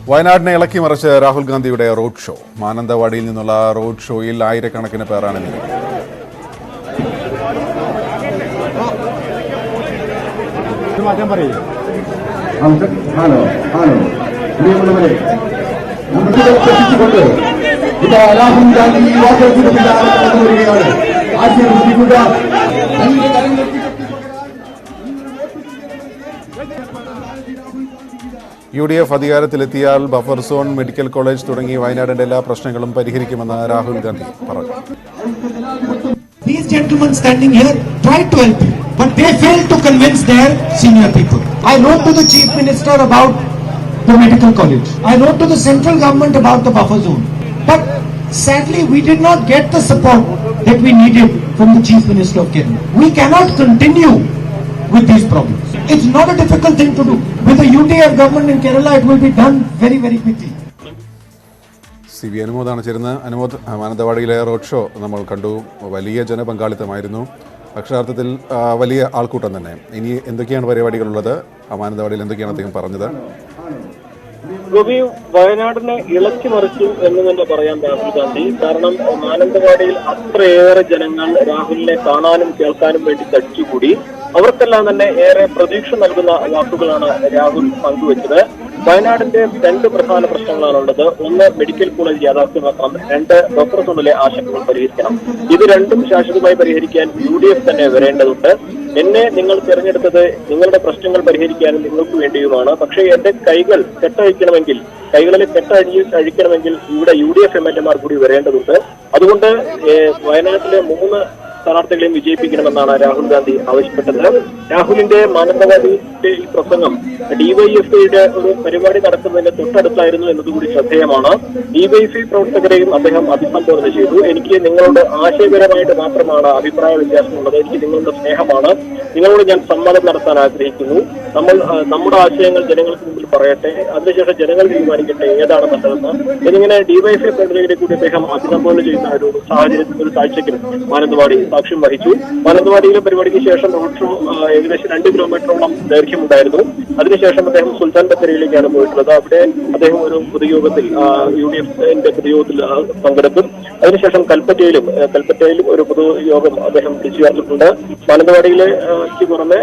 വയനാടിനെ ഇളക്കി മറിച്ച് രാഹുൽ ഗാന്ധിയുടെ റോഡ് ഷോ. മാനന്തവാടിയിൽ നിന്നുള്ള റോഡ് ഷോയിൽ ആയിരക്കണക്കിന് പേരാണ് നിൽക്കുന്നത്. രാഹുൽ ഗാന്ധി UDF അധികാരത്തിലെത്തിയാൽ ബഫർ സോൺ, മെഡിക്കൽ കോളേജ് തുടങ്ങി വയനാടിന്റെ എല്ലാ പ്രശ്നങ്ങളും പരിഹരിക്കുമെന്ന് രാഹുൽ ഗാന്ധി പറഞ്ഞു. These gentlemen standing here tried to help you, but they failed to convince their senior people. I wrote to the Chief Minister about the medical college. I wrote to the central government about the buffer zone. But sadly, we did not get the support that we needed from the Chief Minister of Kerala. We cannot continue with these problems. It's not a difficult thing to do. With the UDF government in Kerala, it will be done very, very quickly. CV അനുമോദാണ് ചേരുന്നത്. Anumod, മാനന്തവാടിയിലെ road show നമ്മൾ കണ്ടു. വലിയ ജനപങ്കാളിത്തമായിരുന്നു. അക്ഷരാർത്ഥത്തിൽ വലിയ ആൾക്കൂട്ടം തന്നെ. ഇനി എന്തൊക്കെയാണ് പരിപാടികളുള്ളത്? മാനന്തവാടിയിൽ എന്തൊക്കെയാണ് അദ്ദേഹം പറഞ്ഞത്? ഗോപി, വയനാടിനെ ഇളക്കി മറിച്ചു എന്ന് തന്നെ പറയാം രാഹുൽ ഗാന്ധി. കാരണം മാനന്തവാടിയിൽ അത്രയേറെ ജനങ്ങൾ രാഹുലിനെ കാണാനും കേൾക്കാനും വേണ്ടി തടിച്ചുകൂടി. അവർക്കെല്ലാം തന്നെ ഏറെ പ്രതീക്ഷ നൽകുന്ന വാക്കുകളാണ് രാഹുൽ പങ്കുവച്ചത്. വയനാടിന്റെ രണ്ട് പ്രധാന പ്രശ്നങ്ങളാണുള്ളത്. ഒന്ന്, മെഡിക്കൽ കോളേജ് യാഥാർത്ഥ്യമാക്കണം. രണ്ട്, ബഫർ സോണിലെ ആശങ്കകൾ പരിഹരിക്കണം. ഇത് രണ്ടും ശാശ്വതമായി പരിഹരിക്കാൻ UDF തന്നെ വരേണ്ടതുണ്ട്. എന്നെ നിങ്ങൾ തിരഞ്ഞെടുത്തത് നിങ്ങളുടെ പ്രശ്നങ്ങൾ പരിഹരിക്കാനും നിങ്ങൾക്ക് വേണ്ടിയുമാണ്. പക്ഷേ എന്റെ കൈകളിലെ കെട്ടഴിക്കണമെങ്കിൽ ഇവിടെ UDF MLA കൂടി വരേണ്ടതുണ്ട്. അതുകൊണ്ട് വയനാട്ടിലെ 3 സ്ഥാനാർത്ഥികളെയും വിജയിപ്പിക്കണമെന്നാണ് രാഹുൽ ഗാന്ധി ആവശ്യപ്പെട്ടത്. രാഹുലിന്റെ മാനന്തവാടിയിലെ ഈ പ്രസംഗം DYFIയുടെ ഒരു പരിപാടി നടക്കുന്നതിന്റെ തൊട്ടടുത്തായിരുന്നു എന്നതുകൂടി ശ്രദ്ധേയമാണ്. DYFI പ്രവർത്തകരെയും അദ്ദേഹം അഭിസംബോധന ചെയ്തു. എനിക്ക് നിങ്ങളോട് ആശയപരമായിട്ട് മാത്രമാണ് അഭിപ്രായ വ്യത്യാസമുള്ളത്. എനിക്ക് നിങ്ങളുടെ സ്നേഹമാണ്. നിങ്ങളോട് ഞാൻ സംവാദം നടത്താൻ ആഗ്രഹിക്കുന്നു. നമ്മുടെ ആശയങ്ങൾ ജനങ്ങൾക്ക് മുമ്പിൽ പറയട്ടെ, അതിനുശേഷം ജനങ്ങൾ തീരുമാനിക്കട്ടെ ഏതാണ് നല്ലതെന്ന്. എന്നിങ്ങനെ DYFI പ്രവർത്തകരെ കൂടി അദ്ദേഹം അഭിസംബോധന ചെയ്യുന്ന ഒരു സാഹചര്യത്തിൽ ഒരു കാഴ്ചയ്ക്കും മാനന്തവാടി സാക്ഷ്യം വഹിച്ചു. മാനന്തവാടിയിലെ പരിപാടിക്ക് ശേഷം റോഡ് ഷോ ഏകദേശം 2 കിലോമീറ്ററോളം ദൈർഘ്യമുണ്ടായിരുന്നു. അതിനുശേഷം അദ്ദേഹം സുൽത്താൻ ബത്തേരിയിലേക്കാണ് പോയിട്ടുള്ളത്. അവിടെ അദ്ദേഹം ഒരു പൊതുയോഗത്തിൽ UDFന്റെ പൊതുയോഗത്തിൽ പങ്കെടുക്കും. അതിനുശേഷം കൽപ്പറ്റയിലും ഒരു പൊതുയോഗം അദ്ദേഹം വിളിച്ചു ചേർത്തിട്ടുണ്ട്. മാനന്തവാടിയിലേക്ക് പുറമെ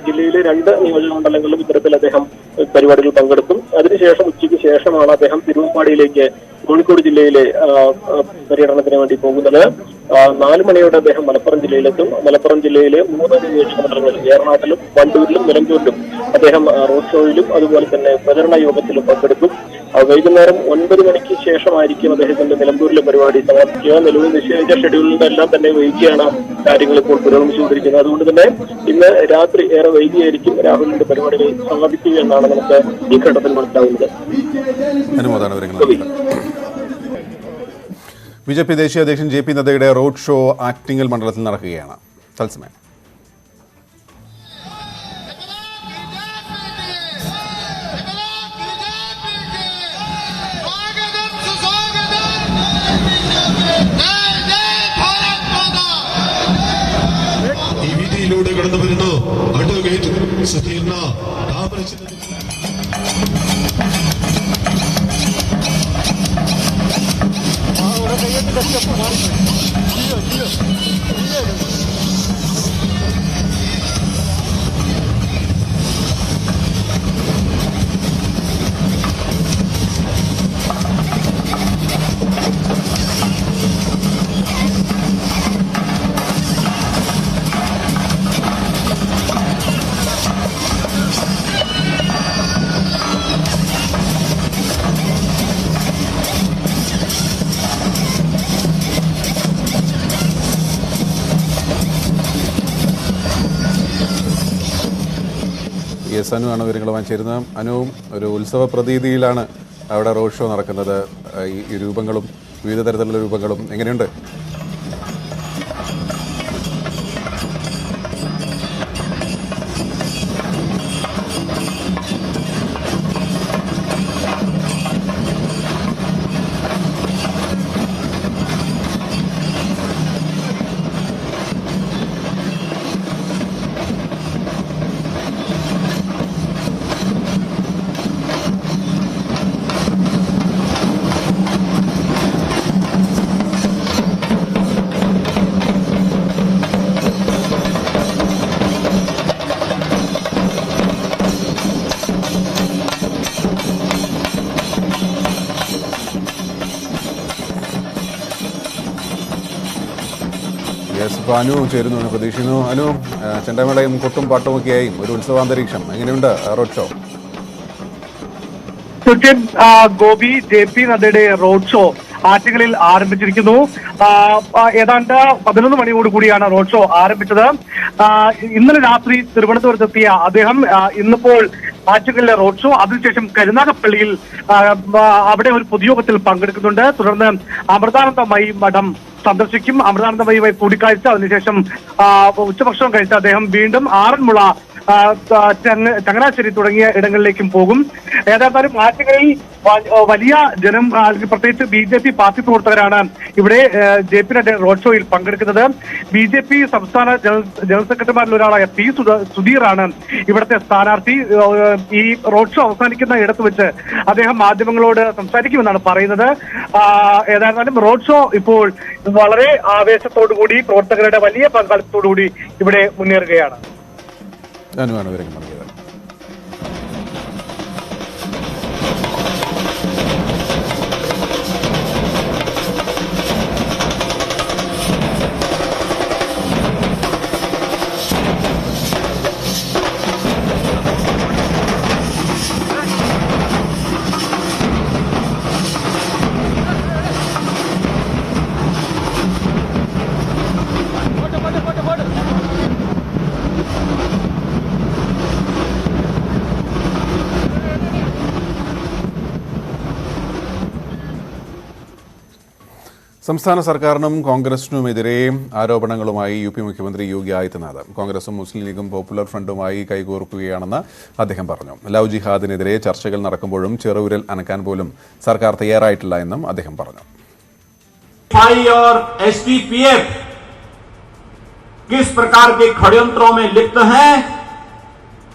ജില്ലയിലെ 2 നിയോജകമണ്ഡലങ്ങളിലും ഇത്തരത്തിൽ അദ്ദേഹം പരിപാടിയിൽ പങ്കെടുക്കും. അതിനുശേഷം ഉച്ചയ്ക്ക് ശേഷമാണ് അദ്ദേഹം തിരുവമ്പാടിയിലേക്ക് കോഴിക്കോട് ജില്ലയിലെ പര്യടനത്തിന് വേണ്ടി പോകുന്നത്. 4 മണിയോടെ അദ്ദേഹം മലപ്പുറം ജില്ലയിലെത്തും. മലപ്പുറം ജില്ലയിലെ 3 നിയോജകമണ്ഡലങ്ങളിൽ ഏറനാട്ടിലും വണ്ടൂരിലും നിലമ്പൂരിലും അദ്ദേഹം റോഡ് ഷോയിലും അതുപോലെ തന്നെ പ്രചരണ യോഗത്തിലും പങ്കെടുക്കും. വൈകുന്നേരം 9 മണിക്ക് ശേഷമായിരിക്കും അദ്ദേഹത്തിന്റെ നിലമ്പൂരിലെ പരിപാടി സമാപിക്കുക. നിലവിൽ നിശ്ചയിച്ച ഷെഡ്യൂളിന്റെ എല്ലാം തന്നെ വൈകിയാണ് കാര്യങ്ങൾ ഇപ്പോൾ പുരോഗമിച്ചുകൊണ്ടിരിക്കുന്നത്. അതുകൊണ്ട് തന്നെ ഇന്ന് രാത്രി ഏറെ വൈകിയായിരിക്കും രാഹുലിന്റെ പരിപാടികൾ സമാപിക്കുക എന്നാണ് നമുക്ക് ഈ ഘട്ടത്തിൽ മനസ്സിലാവുന്നത്. BJP ദേശീയ അധ്യക്ഷൻ JP നദ്ദയുടെ റോഡ് ഷോ ആറ്റിങ്ങൽ മണ്ഡലത്തിൽ നടക്കുകയാണ്. തത്സമയം വീതിയിലൂടെ കടന്നു വരുന്നു അഡ്വക്കേറ്റ് സുധീർണ അനു ആണ് വിവരങ്ങളുമായി ചേരുന്നത്. അനുവും ഒരു ഉത്സവ പ്രതീതിയിലാണ് അവിടെ റോഡ് ഷോ നടക്കുന്നത്. ഈ രൂപങ്ങളും വിവിധ തരത്തിലുള്ള രൂപങ്ങളും എങ്ങനെയുണ്ട്? ഇപ്പോൾ അനു ചേരുന്നു എന്ന് പ്രതീക്ഷിക്കുന്നു. അനു, ചെണ്ടമേളയും കൊട്ടും പാട്ടുമൊക്കെയായും ഒരു ഉത്സവാന്തരീക്ഷം, എങ്ങനെയുണ്ട് road show? Sujin, Gopi JP നദ്ദയുടെ റോഡ് ഷോ ആറ്റുകളിൽ ആരംഭിച്ചിരിക്കുന്നു. ഏതാണ്ട് 11 മണിയോട് കൂടിയാണ് റോഡ് ഷോ ആരംഭിച്ചത്. ഇന്നലെ രാത്രി തിരുവനന്തപുരത്തെത്തിയ അദ്ദേഹം ഇന്നിപ്പോൾ ആറ്റുകളിലെ റോഡ് ഷോ, അതിനുശേഷം കരുനാഗപ്പള്ളിയിൽ അവിടെ ഒരു പൊതുയോഗത്തിൽ പങ്കെടുക്കുന്നുണ്ട്. തുടർന്ന് അമൃതാനന്ദമയി മഠം സന്ദർശിക്കും. അമൃതാനന്ദമയുമായി കൂടിക്കാഴ്ച, അതിനുശേഷം ഉച്ചഭക്ഷണം കഴിച്ച് അദ്ദേഹം വീണ്ടും ആറന്മുള, ചങ്ങനാശ്ശേരി തുടങ്ങിയ ഇടങ്ങളിലേക്കും പോകും. ഏതായാലും ആറ്റുകളിൽ വലിയ ജനം, പ്രത്യേകിച്ച് BJP പാർട്ടി പ്രവർത്തകരാണ് ഇവിടെ JP നദ്ദ റോഡ് ഷോയിൽ പങ്കെടുക്കുന്നത്. BJP സംസ്ഥാന ജനറൽ സെക്രട്ടറിമാരിൽ ഒരാളായ P. സുധീറാണ് ഇവിടുത്തെ സ്ഥാനാർത്ഥി. ഈ റോഡ് ഷോ അവസാനിക്കുന്ന ഇടത്ത് വെച്ച് അദ്ദേഹം മാധ്യമങ്ങളോട് സംസാരിക്കുമെന്നാണ് പറയുന്നത്. ഏതായാലും റോഡ് ഷോ ഇപ്പോൾ വളരെ ആവേശത്തോടുകൂടി, പ്രവർത്തകരുടെ വലിയ പങ്കാളിത്തത്തോടുകൂടി ഇവിടെ മുന്നേറുകയാണ്. അനുവാണ് വിവരങ്ങൾ നൽകിയത്. സംസ്ഥാന സർക്കാരിനും കോൺഗ്രസിനുമെതിരെ ആരോപണങ്ങളുമായി UP മുഖ്യമന്ത്രി യോഗി ആദിത്യനാഥ്. കോൺഗ്രസും മുസ്ലിം ലീഗും പോപ്പുലർ ഫ്രണ്ടുമായി കൈകോർക്കുകയാണെന്ന് അദ്ദേഹം പറഞ്ഞു. ലവ് ജിഹാദിനെതിരെ ചർച്ചകൾ നടക്കുമ്പോഴും ചെറുവിരൽ അനക്കാൻ പോലും സർക്കാർ തയ്യാറായിട്ടില്ല എന്നും അദ്ദേഹം പറഞ്ഞു. और SDPF किस प्रकार के षड्यंत्रों में लिप्त हैं,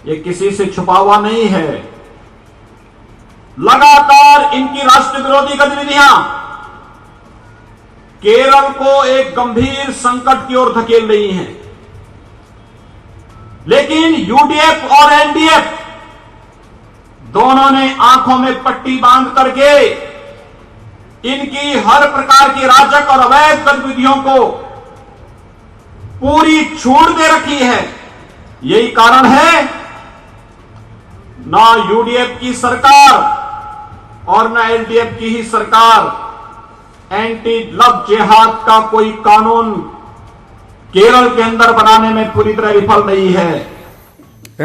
ये किसी से छुपा हुआ नहीं है. लगातार इनकी राष्ट्र विरोधी गतिविधियां केरल को एक गंभीर संकट की ओर धकेल रही हैं. लेकिन UDF और LDF दोनों ने आंखों में पट्टी बांध करके इनकी हर प्रकार की राजक और अवैध गतिविधियों को पूरी छूट दे रखी है. यही कारण है ना UDF की सरकार और ना LDF की ही सरकार एंटी लव जिहाद का कोई कानून केरल के अंदर बनाने में पूरी तरह विफल नहीं है.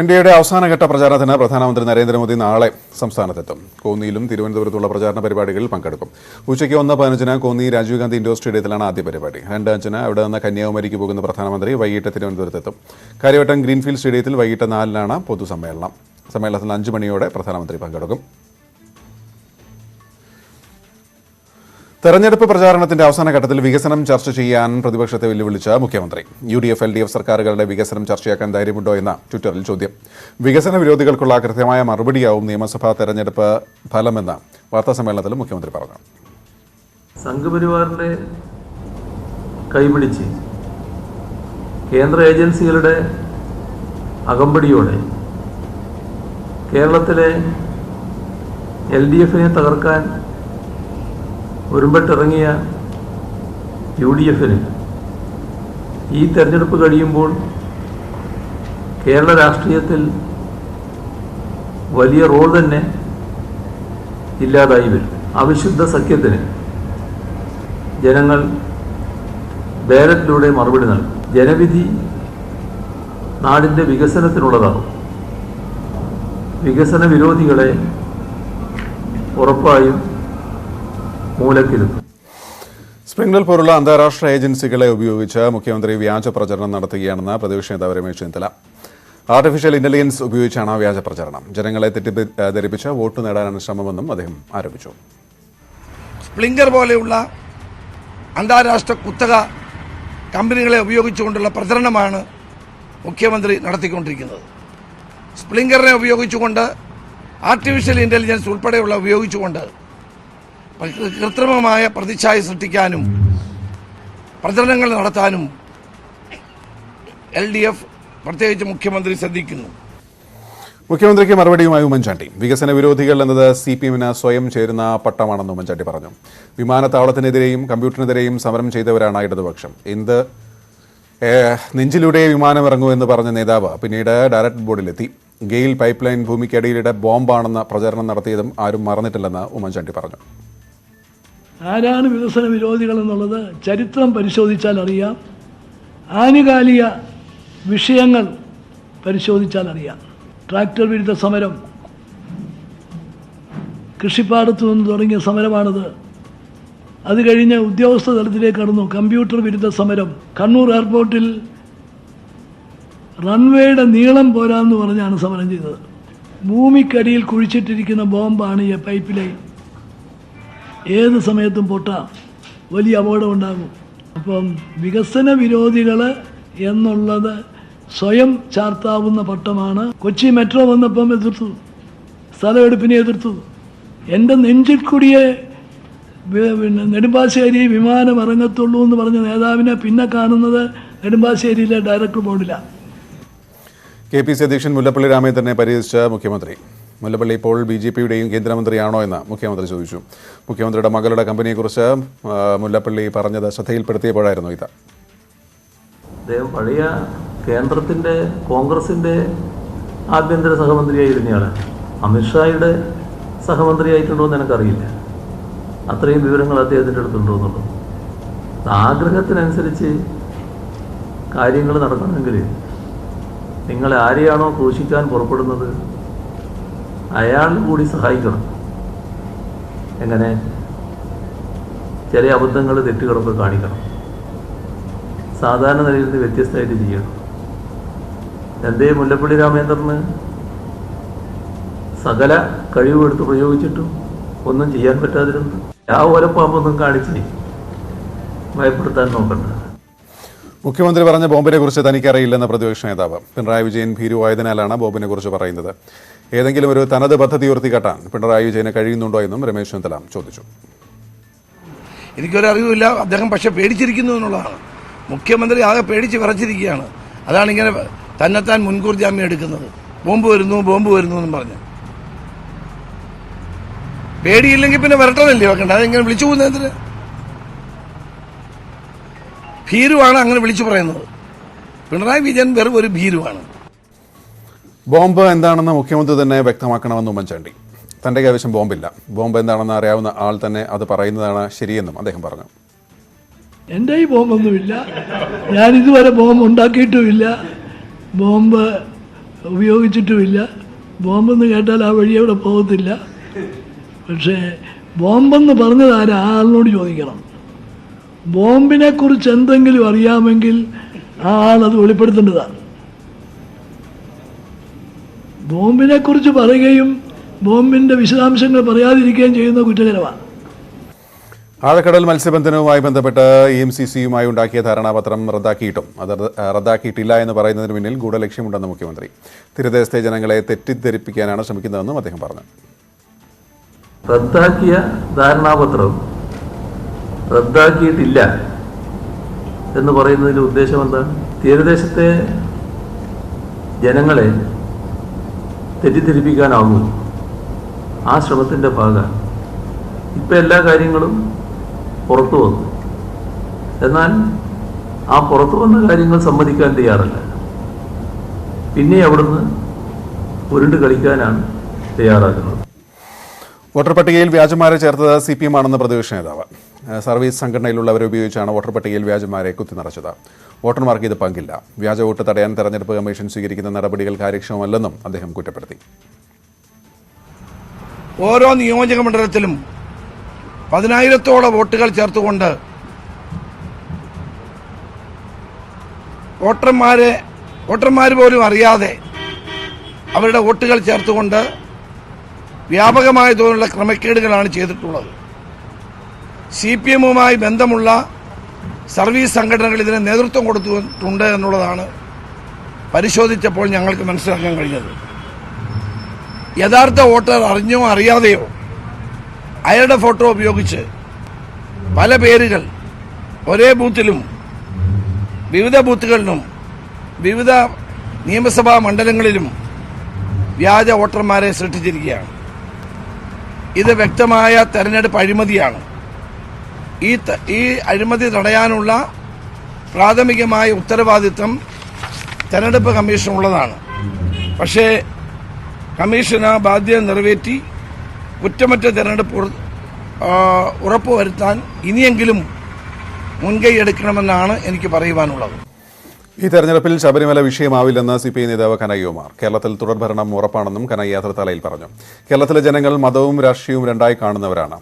NDAയുടെ അവസാനഘട്ട പ്രചാരണത്തിന് പ്രധാനമന്ത്രി നരേന്ദ്രമോദി നാളെ സംസ്ഥാനത്തെത്തും. കോന്നിയിലും തിരുവനന്തപുരത്തുള്ള പ്രചാരണ പരിപാടികളിൽ പങ്കെടുക്കും. ഉച്ചയ്ക്ക് 1:15 കോന്നി രാജീവ് ഗാന്ധി ഇൻഡോർ സ്റ്റേഡിയത്തിലാണ് ആദ്യ പരിപാടി. 2:05 അവിടെ നിന്ന് കന്യാകുമാരിക്ക് പോകുന്ന പ്രധാനമന്ത്രി വൈകിട്ട് തിരുവനന്തപുരത്തെത്തും. കാര്യവട്ടം ഗ്രീൻഫീൽഡ് സ്റ്റേഡിയത്തിൽ വൈകിട്ട് 4-നാണ് പൊതുസമ്മേളനം. സമ്മേളനത്തിൽ 5 മണിയോടെ പ്രധാനമന്ത്രി പങ്കെടുക്കും. തെരഞ്ഞെടുപ്പ് പ്രചാരണത്തിന്റെ അവസാന ഘട്ടത്തിൽ വികസനം ചർച്ച ചെയ്യാൻ പ്രതിപക്ഷത്തെ വെല്ലുവിളിച്ച മുഖ്യമന്ത്രി. UDF LDF സർക്കാരുകളുടെ വികസനം ചർച്ചയാക്കാൻ ധൈര്യമുണ്ടോ എന്ന ട്വിറ്ററിൽ ചോദ്യം. വികസന വിരോധികൾക്കുള്ള കൃത്യമായ മറുപടിയാവും നിയമസഭാ തെരഞ്ഞെടുപ്പ് ഫലമെന്ന് വാർത്താസമ്മേളനത്തിൽ മുഖ്യമന്ത്രി പറഞ്ഞു. സംഘപരിവാറിന്റെ കൈപിടിച്ച് കേന്ദ്ര ഏജൻസികളുടെ അകമ്പടിയോടെ കേരളത്തിലെ LDFനെ തകർക്കാൻ ഒരുമ്പെട്ടിറങ്ങിയ UDFന് ഈ തെരഞ്ഞെടുപ്പ് കഴിയുമ്പോൾ കേരള രാഷ്ട്രീയത്തിൽ വലിയ റോൾ തന്നെ ഇല്ലാതായി വരും. അവിശുദ്ധ സഖ്യത്തിന് ജനങ്ങൾ ബാലറ്റിലൂടെ മറുപടി നൽകും. ജനവിധി നാടിൻ്റെ വികസനത്തിനുള്ളതാകും. വികസന വിരോധികളെ ഉറപ്പായും മൂലക്കിരുത്തും. സ്പ്രിംഗ്വെൽ പോലുള്ള അന്താരാഷ്ട്ര ഏജൻസികളെ ഉപയോഗിച്ച് മുഖ്യമന്ത്രി വ്യാജ പ്രചരണം നടത്തുകയാണെന്ന് പ്രതിപക്ഷ നേതാവ് രമേശ് ചെന്നിത്തല. ആർട്ടിഫിഷ്യൽ ഇന്റലിജൻസ് ഉപയോഗിച്ചാണ് വ്യാജ പ്രചരണം. ജനങ്ങളെ തെറ്റിദ്ധരിപ്പിച്ച് വോട്ട് നേടാനാണ് ശ്രമമെന്നും അദ്ദേഹം ആരോപിച്ചു. സ്പ്ലിംഗർ പോലെയുള്ള അന്താരാഷ്ട്ര കുത്തക കമ്പനികളെ ഉപയോഗിച്ചുകൊണ്ടുള്ള പ്രചരണമാണ് മുഖ്യമന്ത്രി നടത്തിക്കൊണ്ടിരിക്കുന്നത്. സ്പ്ലിംഗറിനെ ഉപയോഗിച്ചുകൊണ്ട്, ആർട്ടിഫിഷ്യൽ ഇന്റലിജൻസ് ഉൾപ്പെടെയുള്ള ഉപയോഗിച്ചുകൊണ്ട് കൃത്രിമമായ പ്രതിച്ഛായ സൃഷ്ടിക്കാനും പ്രചരണങ്ങൾ നടത്താനും LDF പ്രത്യേകിച്ച് മുഖ്യമന്ത്രി ശ്രദ്ധിക്കുന്നു. മുഖ്യമന്ത്രിക്ക് മറുപടിയുമായി ഉമ്മൻചാണ്ടി. വികസന വിരോധികൾ എന്നത് CPMന് സ്വയം ചേരുന്ന പട്ടമാണെന്ന് ഉമ്മൻചാണ്ടി പറഞ്ഞു. വിമാനത്താവളത്തിനെതിരെയും കമ്പ്യൂട്ടറിനെതിരെയും സമരം ചെയ്തവരാണ് ഇടതുപക്ഷം. നെഞ്ചിലൂടെ വിമാനം ഇറങ്ങൂ എന്ന് പറഞ്ഞ നേതാവ് പിന്നീട് ഡയറക്ടർ ബോർഡിലെത്തി. ഗെയിൽ പൈപ്പ് ലൈൻ ഭൂമിക്കടിയിലൂടെ ബോംബാണെന്ന പ്രചരണം നടത്തിയതും ആരും മറന്നിട്ടില്ലെന്ന് ഉമ്മൻചാണ്ടി പറഞ്ഞു. ആരാണ് വികസന വിരോധികൾ എന്നുള്ളത് ചരിത്രം പരിശോധിച്ചാൽ അറിയാം, ആനുകാലിക വിഷയങ്ങൾ പരിശോധിച്ചാൽ അറിയാം. ട്രാക്ടർ വിരുദ്ധ സമരം, കൃഷിപ്പാടത്തു നിന്ന് തുടങ്ങിയ സമരമാണിത്. അത് കഴിഞ്ഞ് ഉദ്യോഗസ്ഥ തലത്തിലേക്ക് കടന്നു. കമ്പ്യൂട്ടർ വിരുദ്ധ സമരം, കണ്ണൂർ എയർപോർട്ടിൽ റൺവേയുടെ നീളം പോരാന്ന് പറഞ്ഞാണ് സമരം ചെയ്തത്. ഭൂമിക്കടിയിൽ കുഴിച്ചിട്ടിരിക്കുന്ന ബോംബാണ് ഈ പൈപ്പ് ലൈൻ. ഏത് സമയത്തും പൊട്ടാം, വലിയ അപകടമുണ്ടാകും. അപ്പം വികസന വിരോധികൾ എന്നുള്ളത് സ്വയം ചാർത്താവുന്ന പട്ടമാണ്. കൊച്ചി മെട്രോ വന്നപ്പം എതിർത്തു, സ്ഥലമെടുപ്പിനെ എതിർത്തു. എൻ്റെ നെഞ്ചിൽ കൂടിയേ നെടുമ്പാശ്ശേരി വിമാനം ഇറങ്ങത്തുള്ളൂ എന്ന് പറഞ്ഞ നേതാവിനെ പിന്നെ കാണുന്നത് നെടുമ്പാശ്ശേരിയിലെ ഡയറക്ടർ ബോർഡിലാണ്. KPC അധ്യക്ഷൻ മുല്ലപ്പള്ളി രാമചന്ദ്രനെ പരിഹസിച്ച മുഖ്യമന്ത്രി. മുല്ലപ്പള്ളി ഇപ്പോൾ BJPയുടെയും കേന്ദ്രമന്ത്രിയാണോ എന്ന് മുഖ്യമന്ത്രി ചോദിച്ചു. മുഖ്യമന്ത്രിയുടെ മകളുടെ കമ്പനിയെക്കുറിച്ച് മുല്ലപ്പള്ളി പറഞ്ഞത് ശ്രദ്ധയിൽപ്പെടുത്തിയപ്പോഴായിരുന്നു ഇത്. അദ്ദേഹം പഴയ കേന്ദ്രത്തിൻ്റെ കോൺഗ്രസിൻ്റെ ആഭ്യന്തര സഹമന്ത്രിയായിരുന്നയാളാണ്. അമിത്ഷായുടെ സഹമന്ത്രിയായിട്ടുണ്ടോ എന്ന് എനിക്കറിയില്ല. അത്രയും വിവരങ്ങൾ അദ്ദേഹത്തിൻ്റെ അടുത്തുണ്ടോ എന്നുള്ളത്. ആഗ്രഹത്തിനനുസരിച്ച് കാര്യങ്ങൾ നടക്കണമെങ്കിൽ നിങ്ങൾ ആരെയാണോ ക്രൂശിക്കാൻ പുറപ്പെടുന്നത് അയാൾ കൂടി സഹായിക്കണം. എങ്ങനെ? ചില അബദ്ധങ്ങൾ, തെറ്റുകളൊക്കെ കാണിക്കണം. സാധാരണ നിലയിൽ നിന്ന് വ്യത്യസ്തമായിട്ട് ചെയ്യണം. എന്തേ മുല്ലപ്പള്ളി രാമചന്ദ്രന് സകല കഴിവെടുത്ത് പ്രയോഗിച്ചിട്ടും ഒന്നും ചെയ്യാൻ പറ്റാതിരുന്നു? ആ ഓലപ്പാമ്പൊന്നും കാണിച്ച് ഭയപ്പെടുത്താൻ നോക്കണ്ട. മുഖ്യമന്ത്രി പറഞ്ഞ ബോംബിനെ കുറിച്ച് തനിക്കറിയില്ലെന്ന പ്രതിപക്ഷ നേതാവ്. പിണറായി വിജയൻ ഭീരുവായതിനാലാണ് ബോംബിനെ കുറിച്ച് പറയുന്നത്. ഏതെങ്കിലും ഒരു തനത് പദ്ധതി ഉയർത്തിക്കാട്ടാൻ പിണറായി വിജയന് കഴിയുന്നുണ്ടോ എന്നും രമേശ് ചെന്നിത്തല ചോദിച്ചു. എനിക്കൊരറിവില്ല. അദ്ദേഹം പക്ഷെ പേടിച്ചിരിക്കുന്നു എന്നുള്ളതാണ്. മുഖ്യമന്ത്രി ആകെ പേടിച്ച് വിറച്ചിരിക്കുകയാണ്. അതാണ് ഇങ്ങനെ തന്നെത്താൻ മുൻകൂർ ജാമ്യം എടുക്കുന്നത്. ബോംബ് വരുന്നു എന്നും പറഞ്ഞ്. പേടിയില്ലെങ്കിൽ പിന്നെ വരട്ടതല്ലേ വെക്കണ്ട. അതെങ്ങനെ വിളിച്ചു പോകുന്നതിന്? ഭീരുവാണ് അങ്ങനെ വിളിച്ചു പറയുന്നത്. പിണറായി വിജയൻ വെറും ഒരു ഭീരുവാണ്. ബോംബ് എന്താണെന്ന് മുഖ്യമന്ത്രി തന്നെ വ്യക്തമാക്കണമെന്ന് ഉമ്മൻചാണ്ടി. തന്റെ കൈവശം ബോംബില്ല. ബോംബ് എന്താണെന്ന് അറിയാവുന്ന ആൾ തന്നെ അത് പറയുന്നതാണ് ശരിയെന്നും അദ്ദേഹം പറഞ്ഞു. എൻ്റെ ഈ ബോംബൊന്നുമില്ല. ഞാനിതുവരെ ബോംബ് ഉണ്ടാക്കിയിട്ടുമില്ല, ബോംബ് ഉപയോഗിച്ചിട്ടുമില്ല. ബോംബെന്ന് കേട്ടാൽ ആ വഴി അവിടെ പോകത്തില്ല. പക്ഷേ ബോംബെന്ന് പറഞ്ഞത് ആരാ? ആ ആളിനോട് ചോദിക്കണം. ബോംബിനെ കുറിച്ച് എന്തെങ്കിലും അറിയാമെങ്കിൽ ആ ആളത് വെളിപ്പെടുത്തേണ്ടതാണ്. ബോംബിനെ കുറിച്ച് പറയുകയും ബോംബിന്റെ വിശദാംശങ്ങൾ പറയാതിരിക്കുകയും ചെയ്യുന്ന കുറ്റകരമാണ്. ആഴക്കടൽ മത്സ്യബന്ധനവുമായി ബന്ധപ്പെട്ട് EMCCയുമായി ഉണ്ടാക്കിയ ധാരണാപത്രം റദ്ദാക്കിയിട്ടും അത് റദ്ദാക്കിയിട്ടില്ല എന്ന് പറയുന്നതിന് പിന്നിൽ ഗൂഢലക്ഷ്യമുണ്ടെന്ന് മുഖ്യമന്ത്രി. തീരദേശത്തെ ജനങ്ങളെ തെറ്റിദ്ധരിപ്പിക്കാനാണ് ശ്രമിക്കുന്നതെന്നും അദ്ദേഹം പറഞ്ഞു. റദ്ദാക്കിയ ധാരണാപത്രം റദ്ദാക്കിയിട്ടില്ല എന്ന് പറയുന്നതിൻ്റെ ഉദ്ദേശം എന്താണ്? തീരദേശത്തെ ജനങ്ങളെ തെറ്റിദ്ധരിപ്പിക്കാനാകും ആ ശ്രമത്തിൻ്റെ ഭാഗമാണ്. ഇപ്പം എല്ലാ കാര്യങ്ങളും പുറത്തു വന്നു. എന്നാൽ ആ പുറത്തു വന്ന കാര്യങ്ങൾ സമ്മതിക്കാൻ തയ്യാറല്ല. പിന്നെ അവിടുന്ന് ഉരുണ്ട് കളിക്കാനാണ് തയ്യാറാക്കുന്നത്. വോട്ടർ പട്ടികയിൽ വ്യാജന്മാരെ ചേർത്തത് CPM ആണെന്ന് പ്രതിപക്ഷ നേതാവ്. സർവീസ് സംഘടനയിലുള്ളവരെ ഉപയോഗിച്ചാണ് വോട്ടർ പട്ടികയിൽ വ്യാജന്മാരെ കുത്തിനിറച്ചത്. വോട്ടർമാർക്ക് ഇത് പങ്കില്ല. വ്യാജ വോട്ട് തടയാൻ തെരഞ്ഞെടുപ്പ് കമ്മീഷൻ സ്വീകരിക്കുന്ന നടപടികൾ കാര്യക്ഷമമല്ലെന്നും അദ്ദേഹം കുറ്റപ്പെടുത്തി. ഓരോ നിയോജക മണ്ഡലത്തിലും 10,000-ഓളം വോട്ടുകൾ ചേർത്തുകൊണ്ട് വോട്ടർമാർ പോലും അറിയാതെ അവരുടെ വോട്ടുകൾ ചേർത്തുകൊണ്ട് വ്യാപകമായ തോതിലുള്ള ക്രമക്കേടുകളാണ് ചെയ്തിട്ടുള്ളത്. CPMവുമായി ബന്ധമുള്ള സർവീസ് സംഘടനകൾ ഇതിന് നേതൃത്വം കൊടുത്തിട്ടുണ്ട് എന്നുള്ളതാണ് പരിശോധിച്ചപ്പോൾ ഞങ്ങൾക്ക് മനസ്സിലാക്കാൻ കഴിഞ്ഞത്. യഥാർത്ഥ വോട്ടർ അറിഞ്ഞോ അറിയാതെയോ അയാളുടെ ഫോട്ടോ ഉപയോഗിച്ച് പല പേരുകൾ ഒരേ ബൂത്തിലും വിവിധ ബൂത്തുകളിലും വിവിധ നിയമസഭാ മണ്ഡലങ്ങളിലും വ്യാജ വോട്ടർമാരെ സൃഷ്ടിച്ചിരിക്കുകയാണ്. ഇത് വ്യക്തമായ തെരഞ്ഞെടുപ്പ് അഴിമതിയാണ്. ഈ അഴിമതി തടയാനുള്ള പ്രാഥമികമായ ഉത്തരവാദിത്വം തെരഞ്ഞെടുപ്പ് കമ്മീഷനുള്ളതാണ്. പക്ഷേ കമ്മീഷൻ ആ ബാധ്യത നിറവേറ്റി കുറ്റമറ്റ തെരഞ്ഞെടുപ്പ് ഉറപ്പുവരുത്താൻ ഇനിയെങ്കിലും മുൻകൈ എടുക്കണമെന്നാണ് എനിക്ക് പറയുവാനുള്ളത്. ഈ തെരഞ്ഞെടുപ്പിൽ ശബരിമല വിഷയമാവില്ലെന്ന് CPI നേതാവ് കനയ്യകുമാർ. കേരളത്തിൽ തുടർഭരണം ഉറപ്പാണെന്നും കനയ്യ തൃത്താലയിൽ പറഞ്ഞു. കേരളത്തിലെ ജനങ്ങൾ മതവും രാഷ്ട്രീയവും രണ്ടായി കാണുന്നവരാണ്.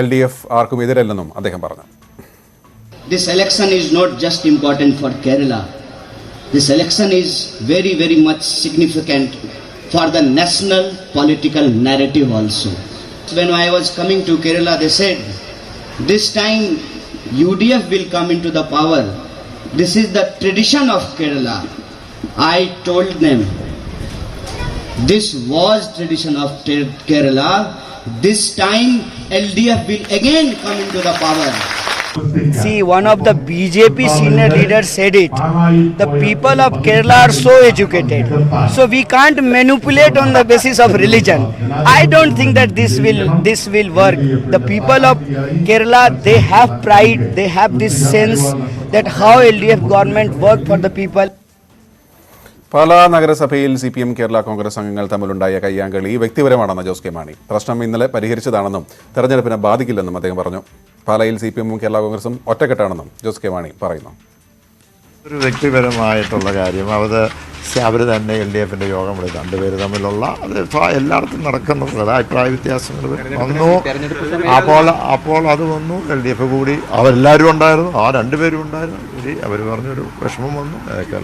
LDF ആർക്കും എതിരല്ലെന്നും അദ്ദേഹം പറഞ്ഞു. This election is not just important for Kerala. This election is very, very much significant for the national political narrative also. When I was coming to Kerala, they said, this time UDF will come into the power. This is the tradition of Kerala. I told them, this was tradition of Kerala. This time LDF will again come into the power. See, one of the BJP senior leaders said it. The people of Kerala are so educated, so we can't manipulate on the basis of religion. I don't think that this will work. The people of Kerala, they have pride, they have this sense that how LDF government worked for the people. Pala നഗരസഭയിൽ CPM Kerala Congress അംഗങ്ങൾ തമ്മിലുണ്ടായ കയ്യാങ്കളി വ്യക്തിപരമാണെന്ന് Jose K Mani. പ്രശ്നം ഇന്നലെ പരിഹരിച്ചതാണെന്നും തെരഞ്ഞെടുപ്പിനെ ബാധിക്കില്ലെന്നും അദ്ദേഹം പറഞ്ഞു. പാലായിൽ CPM കേരള കോൺഗ്രസും ഒറ്റക്കെട്ടാണെന്നും ജോസ് കെ മാണി പറയുന്നു. ഒരു വ്യക്തിപരമായിട്ടുള്ള കാര്യം അവർ തന്നെ LDFന്റെ യോഗം വിളിച്ചു. രണ്ടുപേര് തമ്മിലുള്ള അത് എല്ലായിടത്തും നടക്കുന്നത് അഭിപ്രായ വ്യത്യാസങ്ങൾ വന്നു. അപ്പോൾ അത് വന്നു. LDF കൂടി അവരെല്ലാവരും ഉണ്ടായിരുന്നു, ആ രണ്ടുപേരും ഉണ്ടായിരുന്നു. അവർ പറഞ്ഞൊരു വിഷമം വന്നു.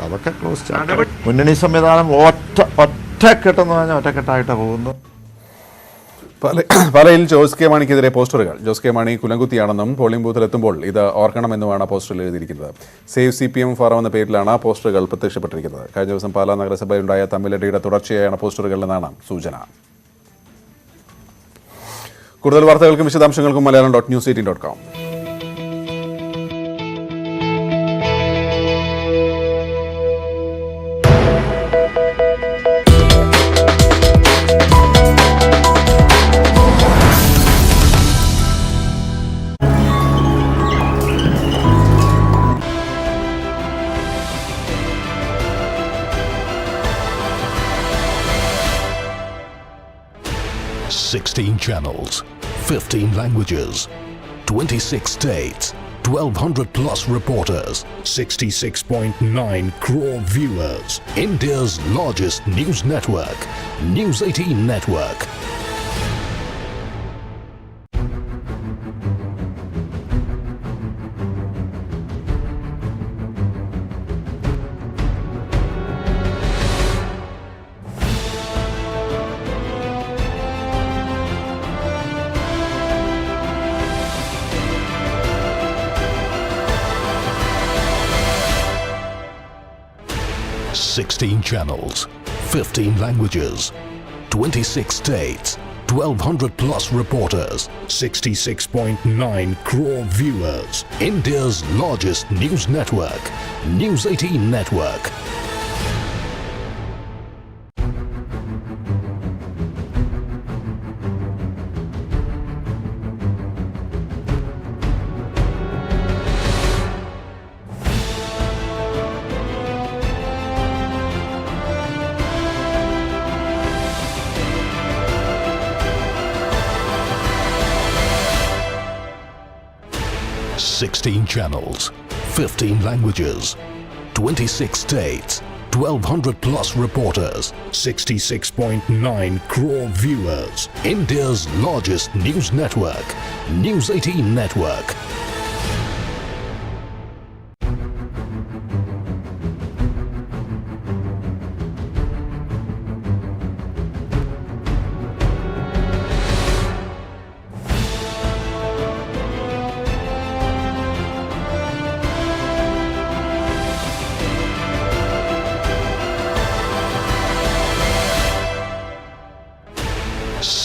അതൊക്കെ ക്ലോസ്. മുന്നണി സംവിധാനം ഒറ്റക്കെട്ടെന്ന് പറഞ്ഞാൽ ഒറ്റക്കെട്ടായിട്ടാണ് പോകുന്നു. പാലയിൽ ജോസ് കെ മാണിക്കെതിരെ പോസ്റ്ററുകൾ. ജോസ് കെ മാണി കുലംകുത്തിയാണെന്നും പോളിംഗ് ബൂത്തിലെത്തുമ്പോൾ ഇത് ഓർക്കണമെന്നുമാണ് പോസ്റ്ററിൽ എഴുതിയിരിക്കുന്നത്. സേവ് CPM ഫോറം എന്ന പേരിലാണ് പോസ്റ്ററുകൾ പ്രത്യക്ഷപ്പെട്ടിരിക്കുന്നത്. കഴിഞ്ഞ ദിവസം പാലാ നഗരസഭയിലുണ്ടായ തമ്മിലടിയുടെ തുടർച്ചയായാണ് പോസ്റ്ററുകൾ എന്നാണ് സൂചന. കൂടുതൽ വാർത്തകൾക്കും വിശദാംശങ്ങൾക്കും malayalam.news18.com. Sixteen channels, 15 languages, 26 states, 1,200 plus reporters, 66.9 crore viewers. India's largest news network, News 18 Network. Sixteen channels, 15 languages, 26 states, 1,200 plus reporters, 66.9 crore viewers. India's largest news network, News 18 Network. Sixteen channels, 15 languages, 26 states, 1,200 plus reporters, 66.9 crore viewers. India's largest news network, News 18 Network.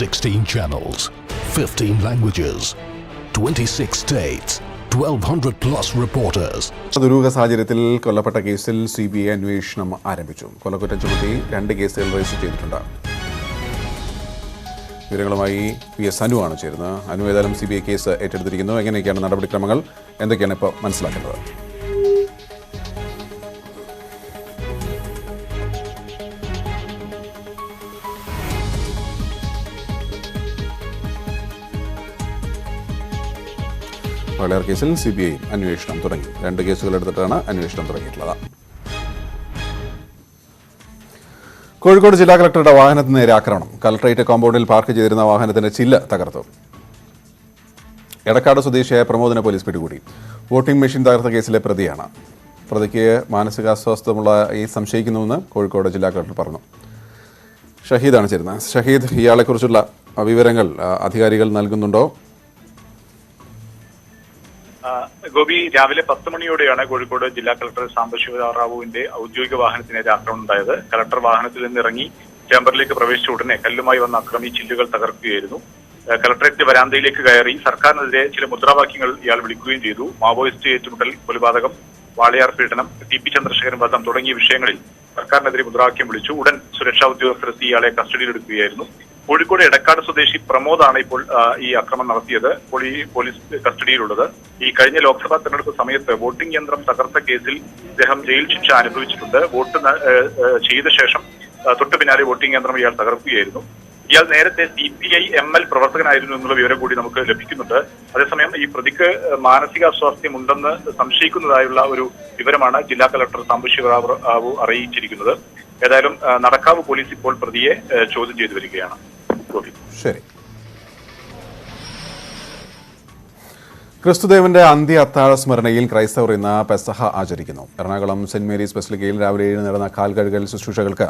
Sixteen channels, 15 languages, 26 states, 1,200 plus reporters. ദുരൂഹ സാഹചര്യത്തിൽ കൊല്ലപ്പെട്ട കേസിൽ CBI അന്വേഷണം ആരംഭിച്ചു. കൊലക്കുറ്റം ചുമത്തി 2 കേസുകൾ register ചെയ്തിട്ടുണ്ട്. വിവരങ്ങളുമായി PS അനു ആണ് ചേരുന്നത്. അനു, ഏതായാലും CBI കേസ് ഏറ്റെടുത്തിരിക്കുന്നു. എങ്ങനെയൊക്കെയാണ് നടപടിക്രമങ്ങൾ, എന്തൊക്കെയാണ് ഇപ്പോൾ മനസ്സിലാക്കുന്നത്? വാളയാർ കേസിൽ CBI അന്വേഷണം തുടങ്ങി. 2 കേസുകളെടുത്തിട്ടാണ് അന്വേഷണം തുടങ്ങിയിട്ടുള്ളത്. കോഴിക്കോട് ജില്ലാ കളക്ടറുടെ വാഹനത്തിന് നേരെ ആക്രമണം. കളക്ടറേറ്റ് കോമ്പൗണ്ടിൽ പാർക്ക് ചെയ്തിരുന്ന വാഹനത്തിന്റെ ചില്ല് തകർത്തു. എടക്കാട് സ്വദേശിയായ പ്രമോദിനെ പോലീസ് പിടികൂടി. വോട്ടിംഗ് മെഷീൻ തകർത്ത കേസിലെ പ്രതിയാണ്. പ്രതിക്ക് മാനസികാസ്വാസ്ഥ്യമുള്ള സംശയിക്കുന്നുവെന്ന് കോഴിക്കോട് ജില്ലാ കളക്ടർ പറഞ്ഞു. ഷഹീദാണ് ചേരുന്നത്. ഷഹീദ്, ഇയാളെക്കുറിച്ചുള്ള വിവരങ്ങൾ അധികാരികൾ നൽകുന്നുണ്ടോ? ഗോപി, രാവിലെ 10 മണിയോടെയാണ് കോഴിക്കോട് ജില്ലാ കളക്ടർ സാംബശിവ റാവുവിന്റെ ഔദ്യോഗിക വാഹനത്തിനെതിരെ ആക്രമണം ഉണ്ടായത്. കളക്ടർ വാഹനത്തിൽ നിന്നിറങ്ങി ചേംബറിലേക്ക് പ്രവേശിച്ച ഉടനെ കല്ലുമായി വന്ന അക്രമി ചില്ലുകൾ തകർക്കുകയായിരുന്നു. കളക്ടറേറ്റ് വരാന്തയിലേക്ക് കയറി സർക്കാരിനെതിരെ ചില മുദ്രാവാക്യങ്ങൾ ഇയാൾ വിളിക്കുകയും ചെയ്തു. മാവോയിസ്റ്റ് ഏറ്റുമുട്ടൽ, കൊലപാതകം, വാളയാർ പീഡനം, TP ചന്ദ്രശേഖരൻ വധം തുടങ്ങിയ വിഷയങ്ങളിൽ സർക്കാരിനെതിരെ മുദ്രാവാക്യം വിളിച്ചു. ഉടൻ സുരക്ഷാ ഉദ്യോഗസ്ഥരെത്തി ഇയാളെ കസ്റ്റഡിയിലെടുക്കുകയായിരുന്നു. കോഴിക്കോട് എടക്കാട് സ്വദേശി പ്രമോദാണ് ഇപ്പോൾ ഈ ആക്രമണം നടത്തിയത്. പോലീസ് കസ്റ്റഡിയിലുള്ളത്. ഈ കഴിഞ്ഞ ലോക്സഭാ തെരഞ്ഞെടുപ്പ് സമയത്ത് വോട്ടിംഗ് യന്ത്രം തകർത്ത കേസിൽ ഇദ്ദേഹം ജയിൽ ശിക്ഷ അനുഭവിച്ചിട്ടുണ്ട്. വോട്ട് ചെയ്ത ശേഷം തൊട്ടു പിന്നാലെ വോട്ടിംഗ് യന്ത്രം ഇയാൾ തകർക്കുകയായിരുന്നു. ഇയാൾ നേരത്തെ CPI ML പ്രവർത്തകനായിരുന്നു എന്നുള്ള വിവരം കൂടി നമുക്ക് ലഭിക്കുന്നുണ്ട്. അതേസമയം ഈ പ്രതിക്ക് മാനസികാസ്വാസ്ഥ്യമുണ്ടെന്ന് സംശയിക്കുന്നതായുള്ള ഒരു വിവരമാണ് ജില്ലാ കളക്ടർ സാംബശിവ റാവു അറിയിച്ചിരിക്കുന്നത്. ഏതായാലും നടക്കാവ് പോലീസ് ഇപ്പോൾ പ്രതിയെ ചോദ്യം ചെയ്തു വരികയാണ്. ശരി. ക്രിസ്തുദേവന്റെ അന്ത്യ അത്താഴ സ്മരണയിൽ ക്രൈസ്തവർ ഇന്ന് പെസഹ ആചരിക്കുന്നു. എറണാകുളം സെന്റ് മേരീസ് ബസിലിക്കയിൽ രാവിലെ 7 നടന്ന കാൽകഴുകൽ ശുശ്രൂഷകൾക്ക്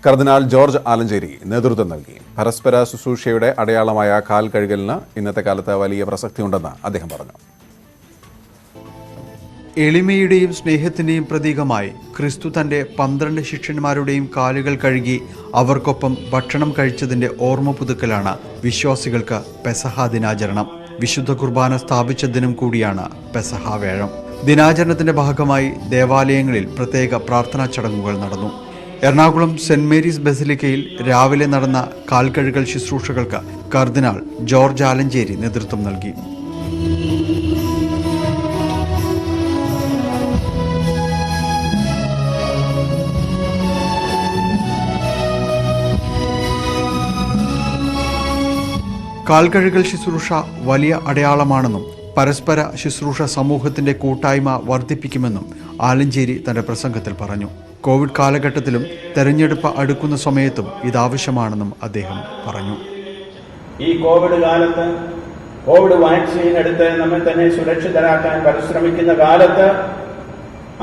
കർദിനാൾ ജോർജ് ആലഞ്ചേരി നേതൃത്വം നൽകി. പരസ്പര ശുശ്രൂഷയുടെ അടയാളമായ കാൽകഴുകലിന് ഇന്നത്തെ കാലത്ത് വലിയ പ്രസക്തിയുണ്ടെന്ന് അദ്ദേഹം പറഞ്ഞു. എളിമയുടെയും സ്നേഹത്തിന്റെയും പ്രതീകമായി ക്രിസ്തു തന്റെ 12 ശിഷ്യന്മാരുടെയും കാലുകൾ കഴുകി അവർക്കൊപ്പം ഭക്ഷണം കഴിച്ചതിന്റെ ഓർമ്മ പുതുക്കലാണ് വിശ്വാസികൾക്ക് പെസഹ ദിനാചരണം. വിശുദ്ധ കുർബാന സ്ഥാപിച്ച ദിനം കൂടിയാണ് പെസഹ വ്യാഴം. ദിനാചരണത്തിന്റെ ഭാഗമായി ദേവാലയങ്ങളിൽ പ്രത്യേക പ്രാർത്ഥനാ ചടങ്ങുകൾ നടന്നു. എറണാകുളം സെന്റ് മേരീസ് ബസിലിക്കയിൽ രാവിലെ നടന്ന കാൽകഴുകൽ ശുശ്രൂഷകൾക്ക് കർദിനാൾ ജോർജ് ആലഞ്ചേരി നേതൃത്വം നൽകി. കാൽകഴുകൽ ശുശ്രൂഷ വലിയ അടയാളമാണെന്നും പരസ്പര ശുശ്രൂഷ സമൂഹത്തിന്റെ കൂട്ടായ്മ വർദ്ധിപ്പിക്കുമെന്നും ആലഞ്ചേരി തന്റെ പ്രസംഗത്തിൽ പറഞ്ഞു. കോവിഡ് കാലഘട്ടത്തിലും തെരഞ്ഞെടുപ്പ് അടുക്കുന്ന സമയത്തും ഇതാവശ്യമാണെന്നും അദ്ദേഹം പറഞ്ഞു. ഈ കോവിഡ് കാലത്ത് കോവിഡ് വാക്സിൻ എടുത്ത് നമ്മെ തന്നെ സുരക്ഷിതരാക്കാൻ പരിശ്രമിക്കുന്ന കാലത്ത്,